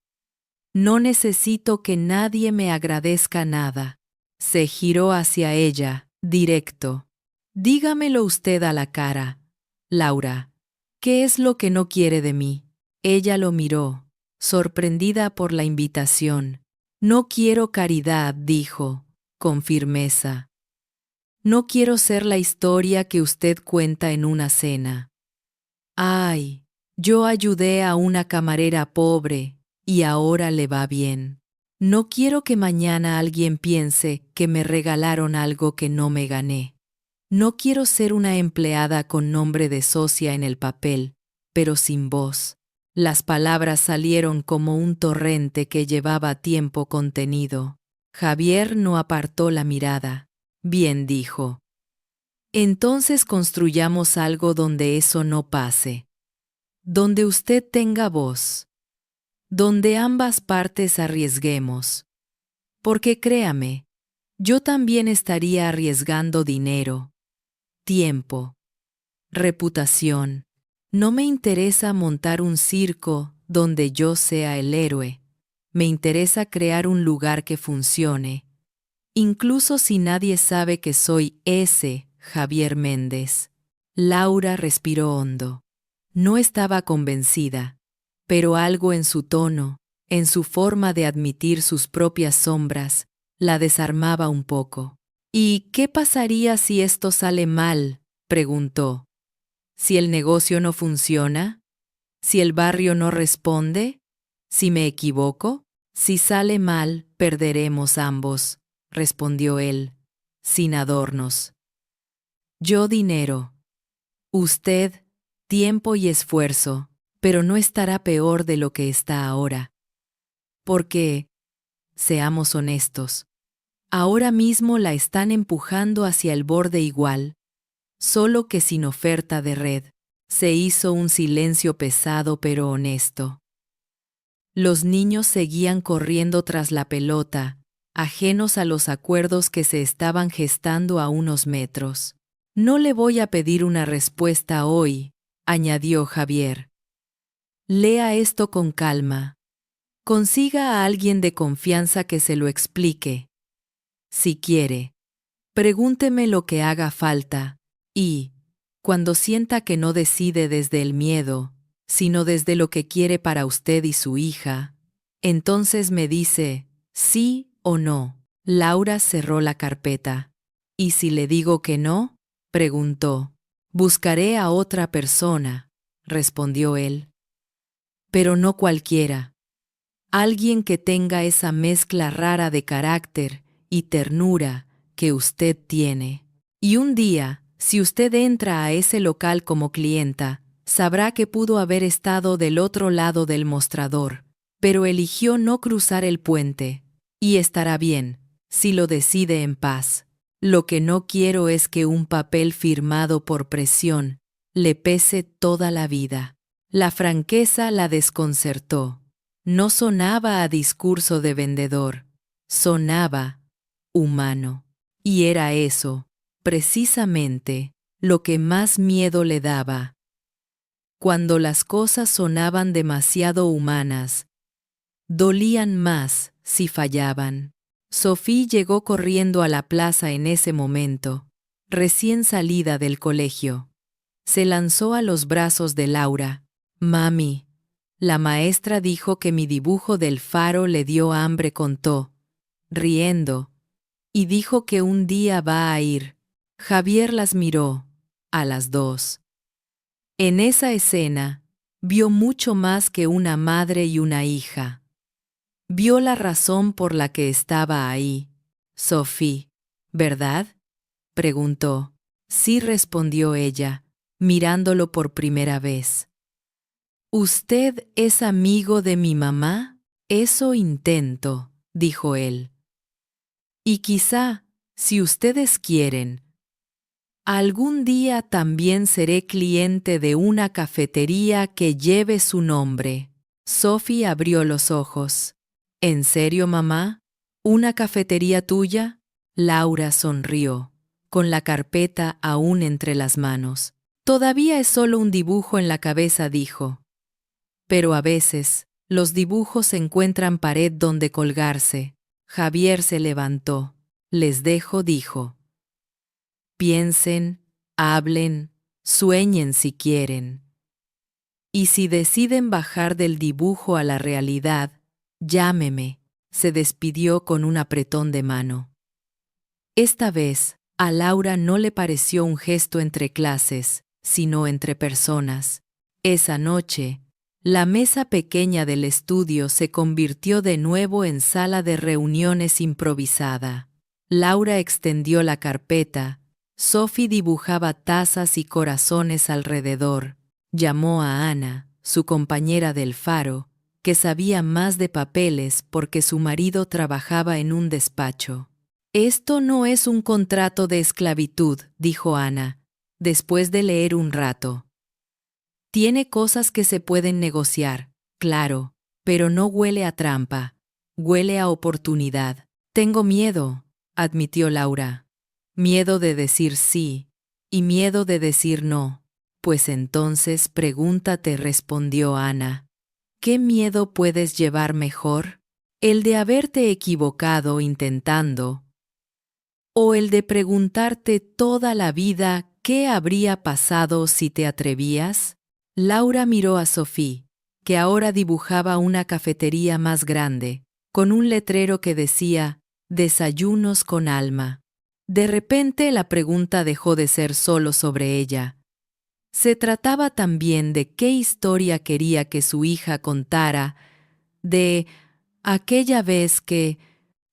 No necesito que nadie me agradezca nada. Se giró hacia ella, directo. Dígamelo usted a la cara, Laura. ¿Qué es lo que no quiere de mí? Ella lo miró, sorprendida por la invitación. No quiero caridad, dijo, con firmeza. No quiero ser la historia que usted cuenta en una cena. Ay, yo ayudé a una camarera pobre y ahora le va bien. No quiero que mañana alguien piense que me regalaron algo que no me gané. No quiero ser una empleada con nombre de socia en el papel, pero sin voz. Las palabras salieron como un torrente que llevaba tiempo contenido. Javier no apartó la mirada. Bien, dijo. Entonces construyamos algo donde eso no pase. Donde usted tenga voz. Donde ambas partes arriesguemos. Porque créame, yo también estaría arriesgando dinero, tiempo, reputación. No me interesa montar un circo donde yo sea el héroe. Me interesa crear un lugar que funcione, incluso si nadie sabe que soy ese Javier Méndez. Laura respiró hondo. No estaba convencida, pero algo en su tono, en su forma de admitir sus propias sombras, la desarmaba un poco. ¿Y qué pasaría si esto sale mal?, preguntó. ¿Si el negocio no funciona? ¿Si el barrio no responde? ¿Si me equivoco? Si sale mal, perderemos ambos, respondió él, sin adornos. Yo dinero. Usted, tiempo y esfuerzo, pero no estará peor de lo que está ahora. Porque, seamos honestos, ahora mismo la están empujando hacia el borde igual, solo que sin oferta de red. Se hizo un silencio pesado pero honesto. Los niños seguían corriendo tras la pelota, ajenos a los acuerdos que se estaban gestando a unos metros. No le voy a pedir una respuesta hoy, añadió Javier. Lea esto con calma. Consiga a alguien de confianza que se lo explique. Si quiere, pregúnteme lo que haga falta, Y, cuando sienta que no decide desde el miedo, sino desde lo que quiere para usted y su hija, entonces me dice, sí o no. Laura cerró la carpeta. ¿Y si le digo que no? Preguntó. Buscaré a otra persona, respondió él. Pero no cualquiera. Alguien que tenga esa mezcla rara de carácter y ternura que usted tiene. Y un día, si usted entra a ese local como clienta, sabrá que pudo haber estado del otro lado del mostrador, pero eligió no cruzar el puente. Y estará bien, si lo decide en paz. Lo que no quiero es que un papel firmado por presión le pese toda la vida. La franqueza la desconcertó. No sonaba a discurso de vendedor, sonaba humano. Y era eso, precisamente, lo que más miedo le daba. Cuando las cosas sonaban demasiado humanas, dolían más si fallaban. Sophie llegó corriendo a la plaza en ese momento, recién salida del colegio. Se lanzó a los brazos de Laura. Mami, la maestra dijo que mi dibujo del faro le dio hambre, contó, riendo, y dijo que un día va a ir. Javier las miró, a las dos. En esa escena, vio mucho más que una madre y una hija. Vio la razón por la que estaba ahí. Sophie, ¿verdad? Preguntó. Sí, respondió ella, mirándolo por primera vez. ¿Usted es amigo de mi mamá? Eso intento, dijo él. Y quizá, si ustedes quieren, algún día también seré cliente de una cafetería que lleve su nombre. Sophie abrió los ojos. ¿En serio, mamá? ¿Una cafetería tuya? Laura sonrió, con la carpeta aún entre las manos. Todavía es solo un dibujo en la cabeza, dijo. Pero a veces, los dibujos encuentran pared donde colgarse. Javier se levantó. Les dejo, dijo. Piensen, hablen, sueñen si quieren. Y si deciden bajar del dibujo a la realidad, llámeme. Se despidió con un apretón de mano. Esta vez, a Laura no le pareció un gesto entre clases, sino entre personas. Esa noche, la mesa pequeña del estudio se convirtió de nuevo en sala de reuniones improvisada. Laura extendió la carpeta. Sophie dibujaba tazas y corazones alrededor. Llamó a Ana, su compañera del faro, que sabía más de papeles porque su marido trabajaba en un despacho. Esto no es un contrato de esclavitud, dijo Ana, después de leer un rato. Tiene cosas que se pueden negociar, claro, pero no huele a trampa, huele a oportunidad. Tengo miedo, admitió Laura. Miedo de decir sí y miedo de decir no. Pues entonces pregúntate, respondió Ana. ¿Qué miedo puedes llevar mejor? ¿El de haberte equivocado intentando? ¿O el de preguntarte toda la vida qué habría pasado si te atrevías? Laura miró a Sophie, que ahora dibujaba una cafetería más grande, con un letrero que decía, Desayunos con alma. De repente la pregunta dejó de ser solo sobre ella. Se trataba también de qué historia quería que su hija contara, de aquella vez que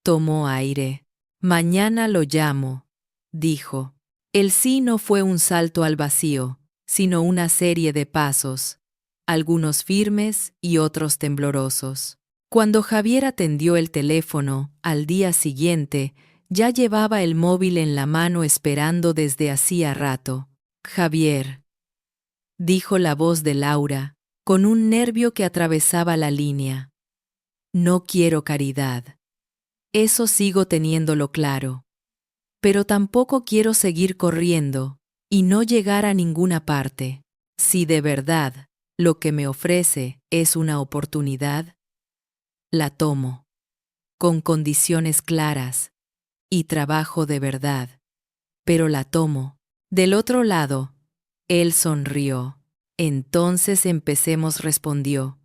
tomó aire. Mañana lo llamo, dijo. El sí no fue un salto al vacío, sino una serie de pasos, algunos firmes y otros temblorosos. Cuando Javier atendió el teléfono, al día siguiente, ya llevaba el móvil en la mano esperando desde hacía rato. Javier, dijo la voz de Laura, con un nervio que atravesaba la línea. No quiero caridad. Eso sigo teniéndolo claro. Pero tampoco quiero seguir corriendo y no llegar a ninguna parte. Si de verdad lo que me ofrece es una oportunidad, la tomo, con condiciones claras y trabajo de verdad, pero la tomo. Del otro lado, él sonrió. Entonces empecemos, respondió.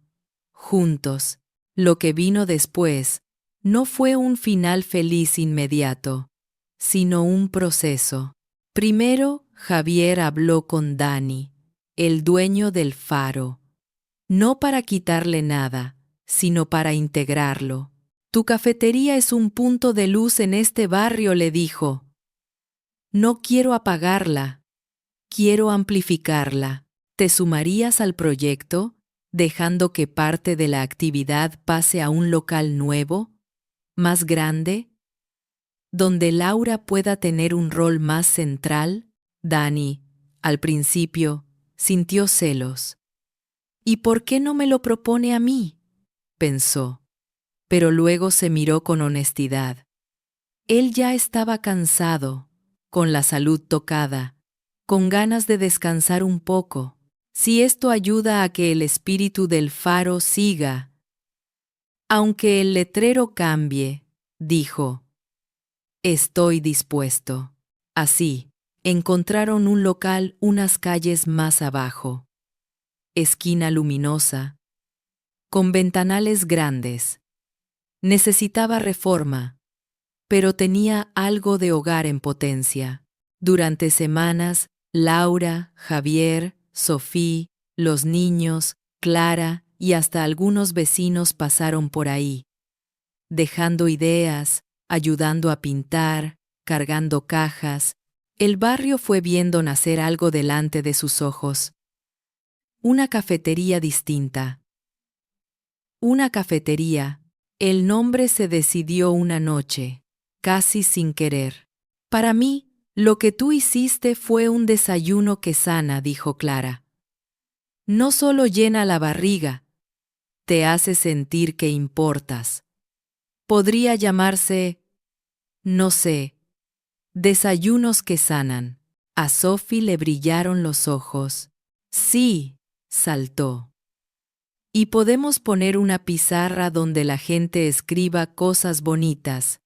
Juntos. Lo que vino después no fue un final feliz inmediato, sino un proceso. Primero, Javier habló con Dani, el dueño del faro, no para quitarle nada, sino para integrarlo. Tu cafetería es un punto de luz en este barrio, le dijo. No quiero apagarla, quiero amplificarla. ¿Te sumarías al proyecto, dejando que parte de la actividad pase a un local nuevo, más grande, donde Laura pueda tener un rol más central? Dani, al principio, sintió celos. ¿Y por qué no me lo propone a mí?, pensó, pero luego se miró con honestidad. Él ya estaba cansado, con la salud tocada, con ganas de descansar un poco. Si esto ayuda a que el espíritu del faro siga. Aunque el letrero cambie, dijo, estoy dispuesto. Así, encontraron un local unas calles más abajo. Esquina luminosa, con ventanales grandes. Necesitaba reforma, pero tenía algo de hogar en potencia. Durante semanas, Laura, Javier, Sofía, los niños, Clara y hasta algunos vecinos pasaron por ahí, dejando ideas, ayudando a pintar, cargando cajas. El barrio fue viendo nacer algo delante de sus ojos. Una cafetería distinta. Una cafetería. El nombre se decidió una noche, casi sin querer. Para mí, lo que tú hiciste fue un desayuno que sana, dijo Clara. No solo llena la barriga, te hace sentir que importas. Podría llamarse, no sé, desayunos que sanan. A Sophie le brillaron los ojos. Sí, saltó. Y podemos poner una pizarra donde la gente escriba cosas bonitas.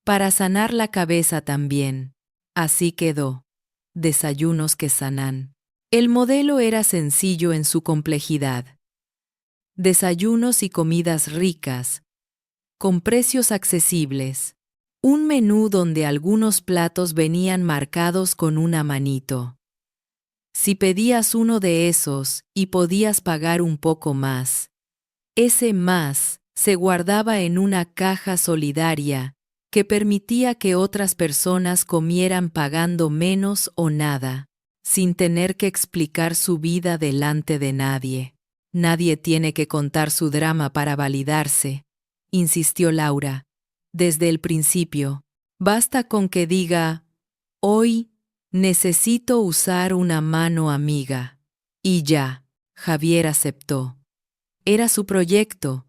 Para sanar la cabeza también. Así quedó. Desayunos que sanan. El modelo era sencillo en su complejidad. Desayunos y comidas ricas, con precios accesibles. Un menú donde algunos platos venían marcados con una manito. Si pedías uno de esos y podías pagar un poco más, ese más se guardaba en una caja solidaria que permitía que otras personas comieran pagando menos o nada, sin tener que explicar su vida delante de nadie. Nadie tiene que contar su drama para validarse, insistió Laura. Desde el principio, basta con que diga, hoy necesito usar una mano amiga. Y ya, Javier aceptó. Era su proyecto,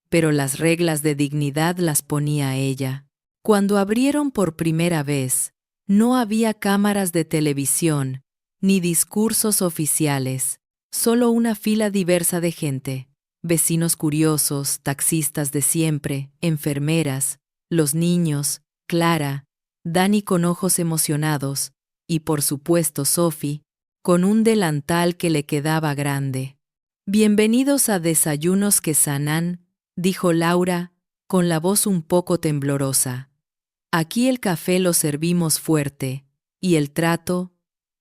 pero las reglas de dignidad las ponía ella. Cuando abrieron por primera vez, no había cámaras de televisión, ni discursos oficiales, solo una fila diversa de gente, vecinos curiosos, taxistas de siempre, enfermeras, los niños, Clara, Dani con ojos emocionados, y por supuesto Sophie, con un delantal que le quedaba grande. Bienvenidos a Desayunos que Sanan, dijo Laura, con la voz un poco temblorosa. Aquí el café lo servimos fuerte, y el trato,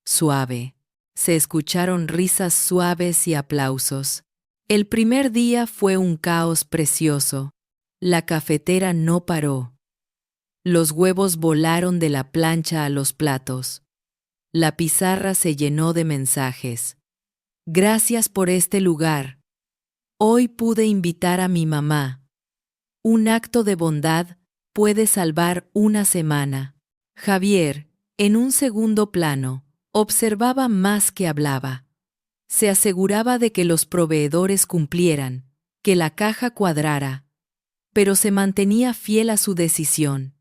suave. Se escucharon risas suaves y aplausos. El primer día fue un caos precioso. La cafetera no paró. Los huevos volaron de la plancha a los platos. La pizarra se llenó de mensajes. Gracias por este lugar. Hoy pude invitar a mi mamá. Un acto de bondad puede salvar una semana. Javier, en un segundo plano, observaba más que hablaba. Se aseguraba de que los proveedores cumplieran, que la caja cuadrara, pero se mantenía fiel a su decisión.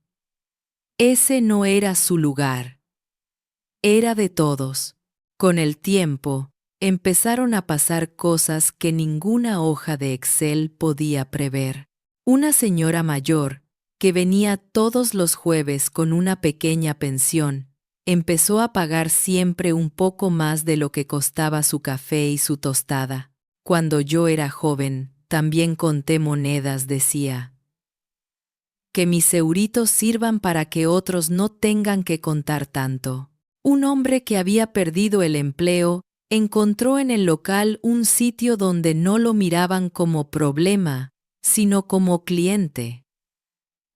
Ese no era su lugar. Era de todos. Con el tiempo, empezaron a pasar cosas que ninguna hoja de Excel podía prever. Una señora mayor, que venía todos los jueves con una pequeña pensión, Empezó a pagar siempre un poco más de lo que costaba su café y su tostada. Cuando yo era joven, también conté monedas, decía. Que mis euritos sirvan para que otros no tengan que contar tanto. Un hombre que había perdido el empleo encontró en el local un sitio donde no lo miraban como problema, sino como cliente.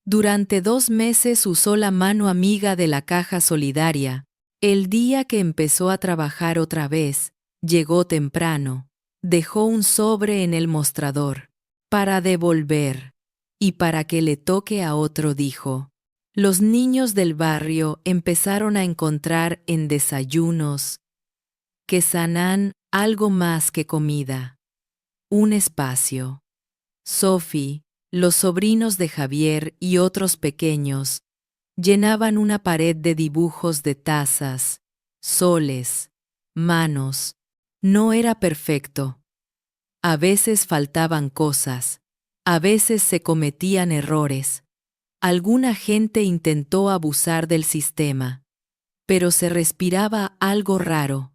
Durante 2 meses usó la mano amiga de la caja solidaria. El día que empezó a trabajar otra vez, llegó temprano, dejó un sobre en el mostrador, para devolver, y para que le toque a otro dijo. Los niños del barrio empezaron a encontrar en desayunos que sanan algo más que comida, un espacio. Sophie, los sobrinos de Javier y otros pequeños llenaban una pared de dibujos de tazas, soles, manos. No era perfecto. A veces faltaban cosas, a veces se cometían errores. Alguna gente intentó abusar del sistema, pero se respiraba algo raro.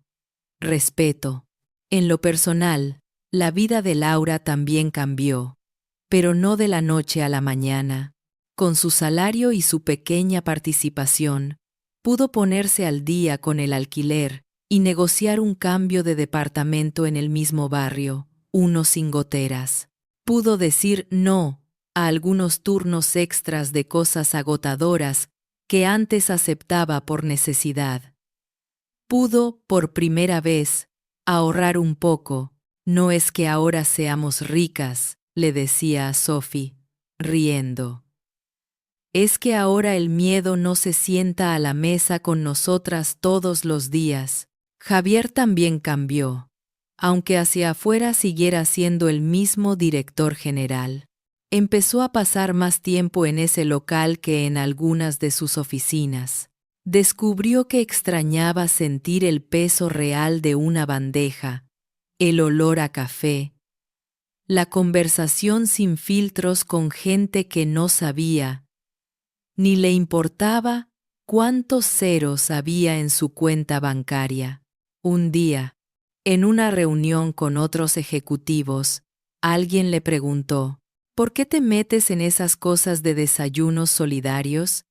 Respeto. En lo personal, la vida de Laura también cambió, pero no de la noche a la mañana. Con su salario y su pequeña participación, pudo ponerse al día con el alquiler y negociar un cambio de departamento en el mismo barrio, uno sin goteras. Pudo decir no a algunos turnos extras de cosas agotadoras que antes aceptaba por necesidad. Pudo, por primera vez, ahorrar un poco. No es que ahora seamos ricas, le decía a Sophie, riendo. Es que ahora el miedo no se sienta a la mesa con nosotras todos los días. Javier también cambió, aunque hacia afuera siguiera siendo el mismo director general. Empezó a pasar más tiempo en ese local que en algunas de sus oficinas. Descubrió que extrañaba sentir el peso real de una bandeja, el olor a café, la conversación sin filtros con gente que no sabía, ni le importaba cuántos ceros había en su cuenta bancaria. Un día, en una reunión con otros ejecutivos, alguien le preguntó, ¿por qué te metes en esas cosas de desayunos solidarios?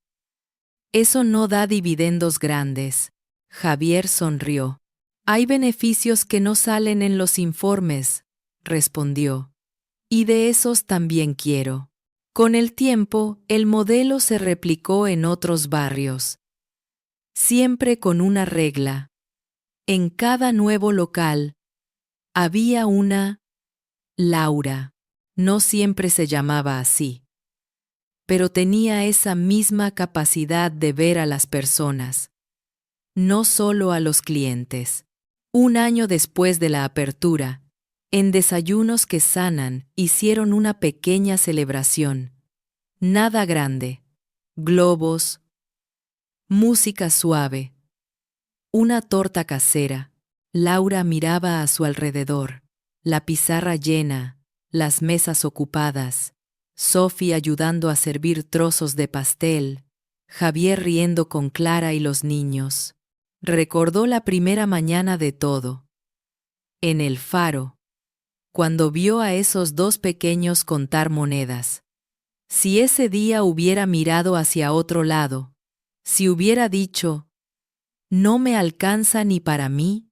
Eso no da dividendos grandes. Javier sonrió. Hay beneficios que no salen en los informes, respondió. Y de esos también quiero. Con el tiempo, el modelo se replicó en otros barrios. Siempre con una regla. En cada nuevo local había una Laura. No siempre se llamaba así, pero tenía esa misma capacidad de ver a las personas, no solo a los clientes. Un año después de la apertura, en Desayunos que Sanan hicieron una pequeña celebración. Nada grande. Globos, música suave, una torta casera. Laura miraba a su alrededor, la pizarra llena, las mesas ocupadas, Sophie ayudando a servir trozos de pastel, Javier riendo con Clara y los niños. Recordó la primera mañana de todo. En el faro, cuando vio a esos 2 pequeños contar monedas. Si ese día hubiera mirado hacia otro lado, si hubiera dicho, no me alcanza ni para mí,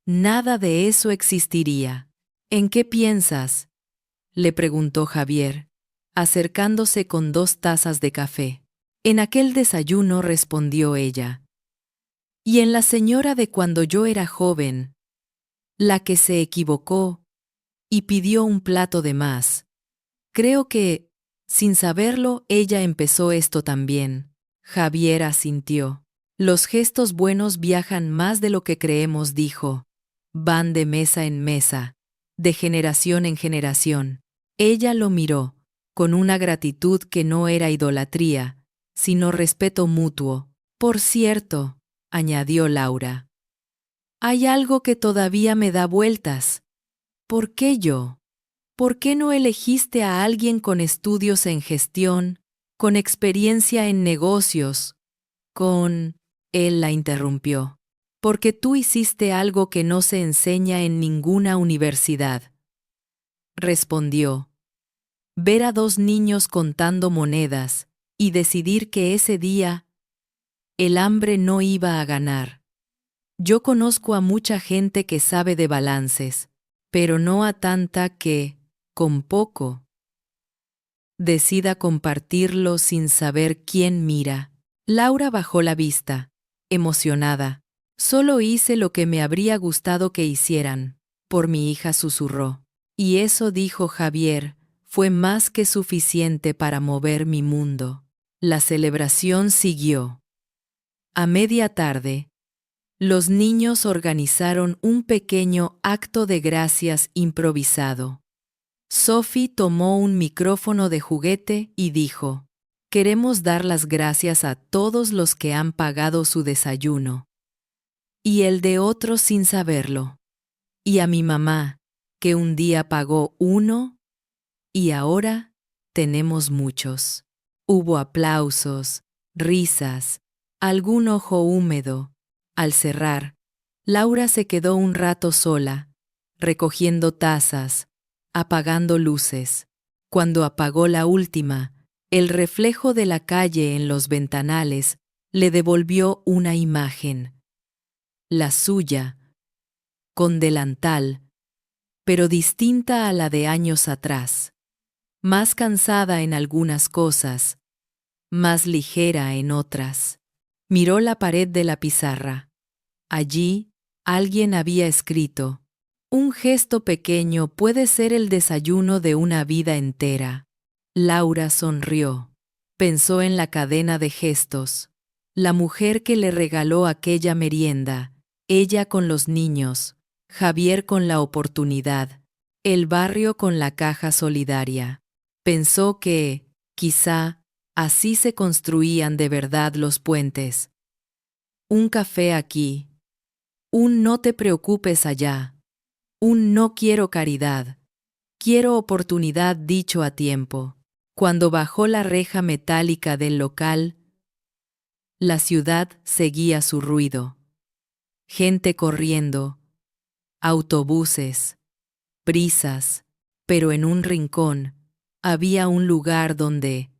nada de eso existiría. ¿En qué piensas?, le preguntó Javier, acercándose con 2 tazas de café. En aquel desayuno, respondió ella. Y en la señora de cuando yo era joven, la que se equivocó y pidió un plato de más. Creo que, sin saberlo, ella empezó esto también. Javier asintió. Los gestos buenos viajan más de lo que creemos, dijo. Van de mesa en mesa, de generación en generación. Ella lo miró, con una gratitud que no era idolatría, sino respeto mutuo. Por cierto, añadió Laura, hay algo que todavía me da vueltas. ¿Por qué yo? ¿Por qué no elegiste a alguien con estudios en gestión, con experiencia en negocios, con Él la interrumpió. Porque tú hiciste algo que no se enseña en ninguna universidad. Respondió. Ver a dos niños contando monedas y decidir que ese día el hambre no iba a ganar. Yo conozco a mucha gente que sabe de balances, pero no a tanta que, con poco, decida compartirlo sin saber quién mira. Laura bajó la vista, emocionada. Solo hice lo que me habría gustado que hicieran, por mi hija susurró. Y eso, dijo Javier, fue más que suficiente para mover mi mundo. La celebración siguió. A media tarde, los niños organizaron un pequeño acto de gracias improvisado. Sophie tomó un micrófono de juguete y dijo, «Queremos dar las gracias a todos los que han pagado su desayuno. Y el de otros sin saberlo. Y a mi mamá, que un día pagó uno, y ahora tenemos muchos». Hubo aplausos, risas, algún ojo húmedo. Al cerrar, Laura se quedó un rato sola, recogiendo tazas, apagando luces. Cuando apagó la última, el reflejo de la calle en los ventanales le devolvió una imagen. La suya, con delantal, pero distinta a la de años atrás. Más cansada en algunas cosas, más ligera en otras. Miró la pared de la pizarra. Allí, alguien había escrito, «Un gesto pequeño puede ser el desayuno de una vida entera». Laura sonrió. Pensó en la cadena de gestos. La mujer que le regaló aquella merienda, ella con los niños, Javier con la oportunidad, el barrio con la caja solidaria. Pensó que, quizá, así se construían de verdad los puentes. Un café aquí. Un no te preocupes allá. Un no quiero caridad. Quiero oportunidad dicho a tiempo. Cuando bajó la reja metálica del local, la ciudad seguía su ruido. Gente corriendo, autobuses, prisas, pero en un rincón había un lugar donde,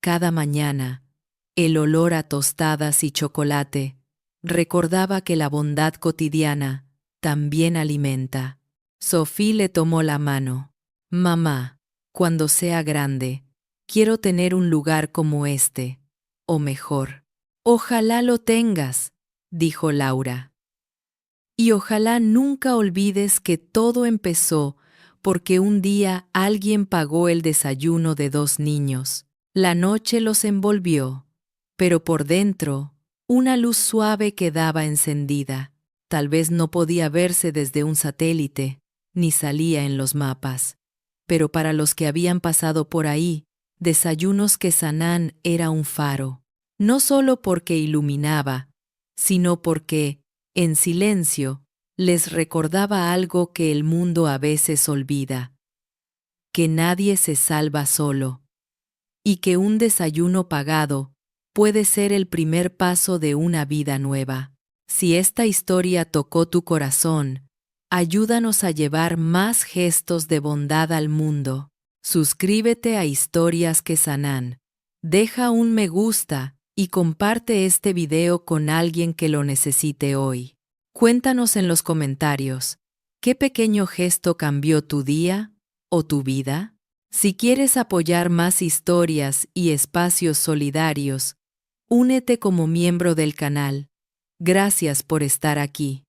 cada mañana, el olor a tostadas y chocolate recordaba que la bondad cotidiana también alimenta. Sophie le tomó la mano. «Mamá, cuando sea grande, quiero tener un lugar como este, o mejor». «Ojalá lo tengas», dijo Laura. «Y ojalá nunca olvides que todo empezó porque un día alguien pagó el desayuno de dos niños. La noche los envolvió, pero por dentro, una luz suave quedaba encendida. Tal vez no podía verse desde un satélite, ni salía en los mapas. Pero para los que habían pasado por ahí, Desayunos Quesanán era un faro. No solo porque iluminaba, sino porque, en silencio, les recordaba algo que el mundo a veces olvida. Que nadie se salva solo. Y que un desayuno pagado puede ser el primer paso de una vida nueva. Si esta historia tocó tu corazón, ayúdanos a llevar más gestos de bondad al mundo. Suscríbete a Historias Quesanán. Deja un me gusta y comparte este video con alguien que lo necesite hoy. Cuéntanos en los comentarios, ¿qué pequeño gesto cambió tu día o tu vida? Si quieres apoyar más historias y espacios solidarios, únete como miembro del canal. Gracias por estar aquí.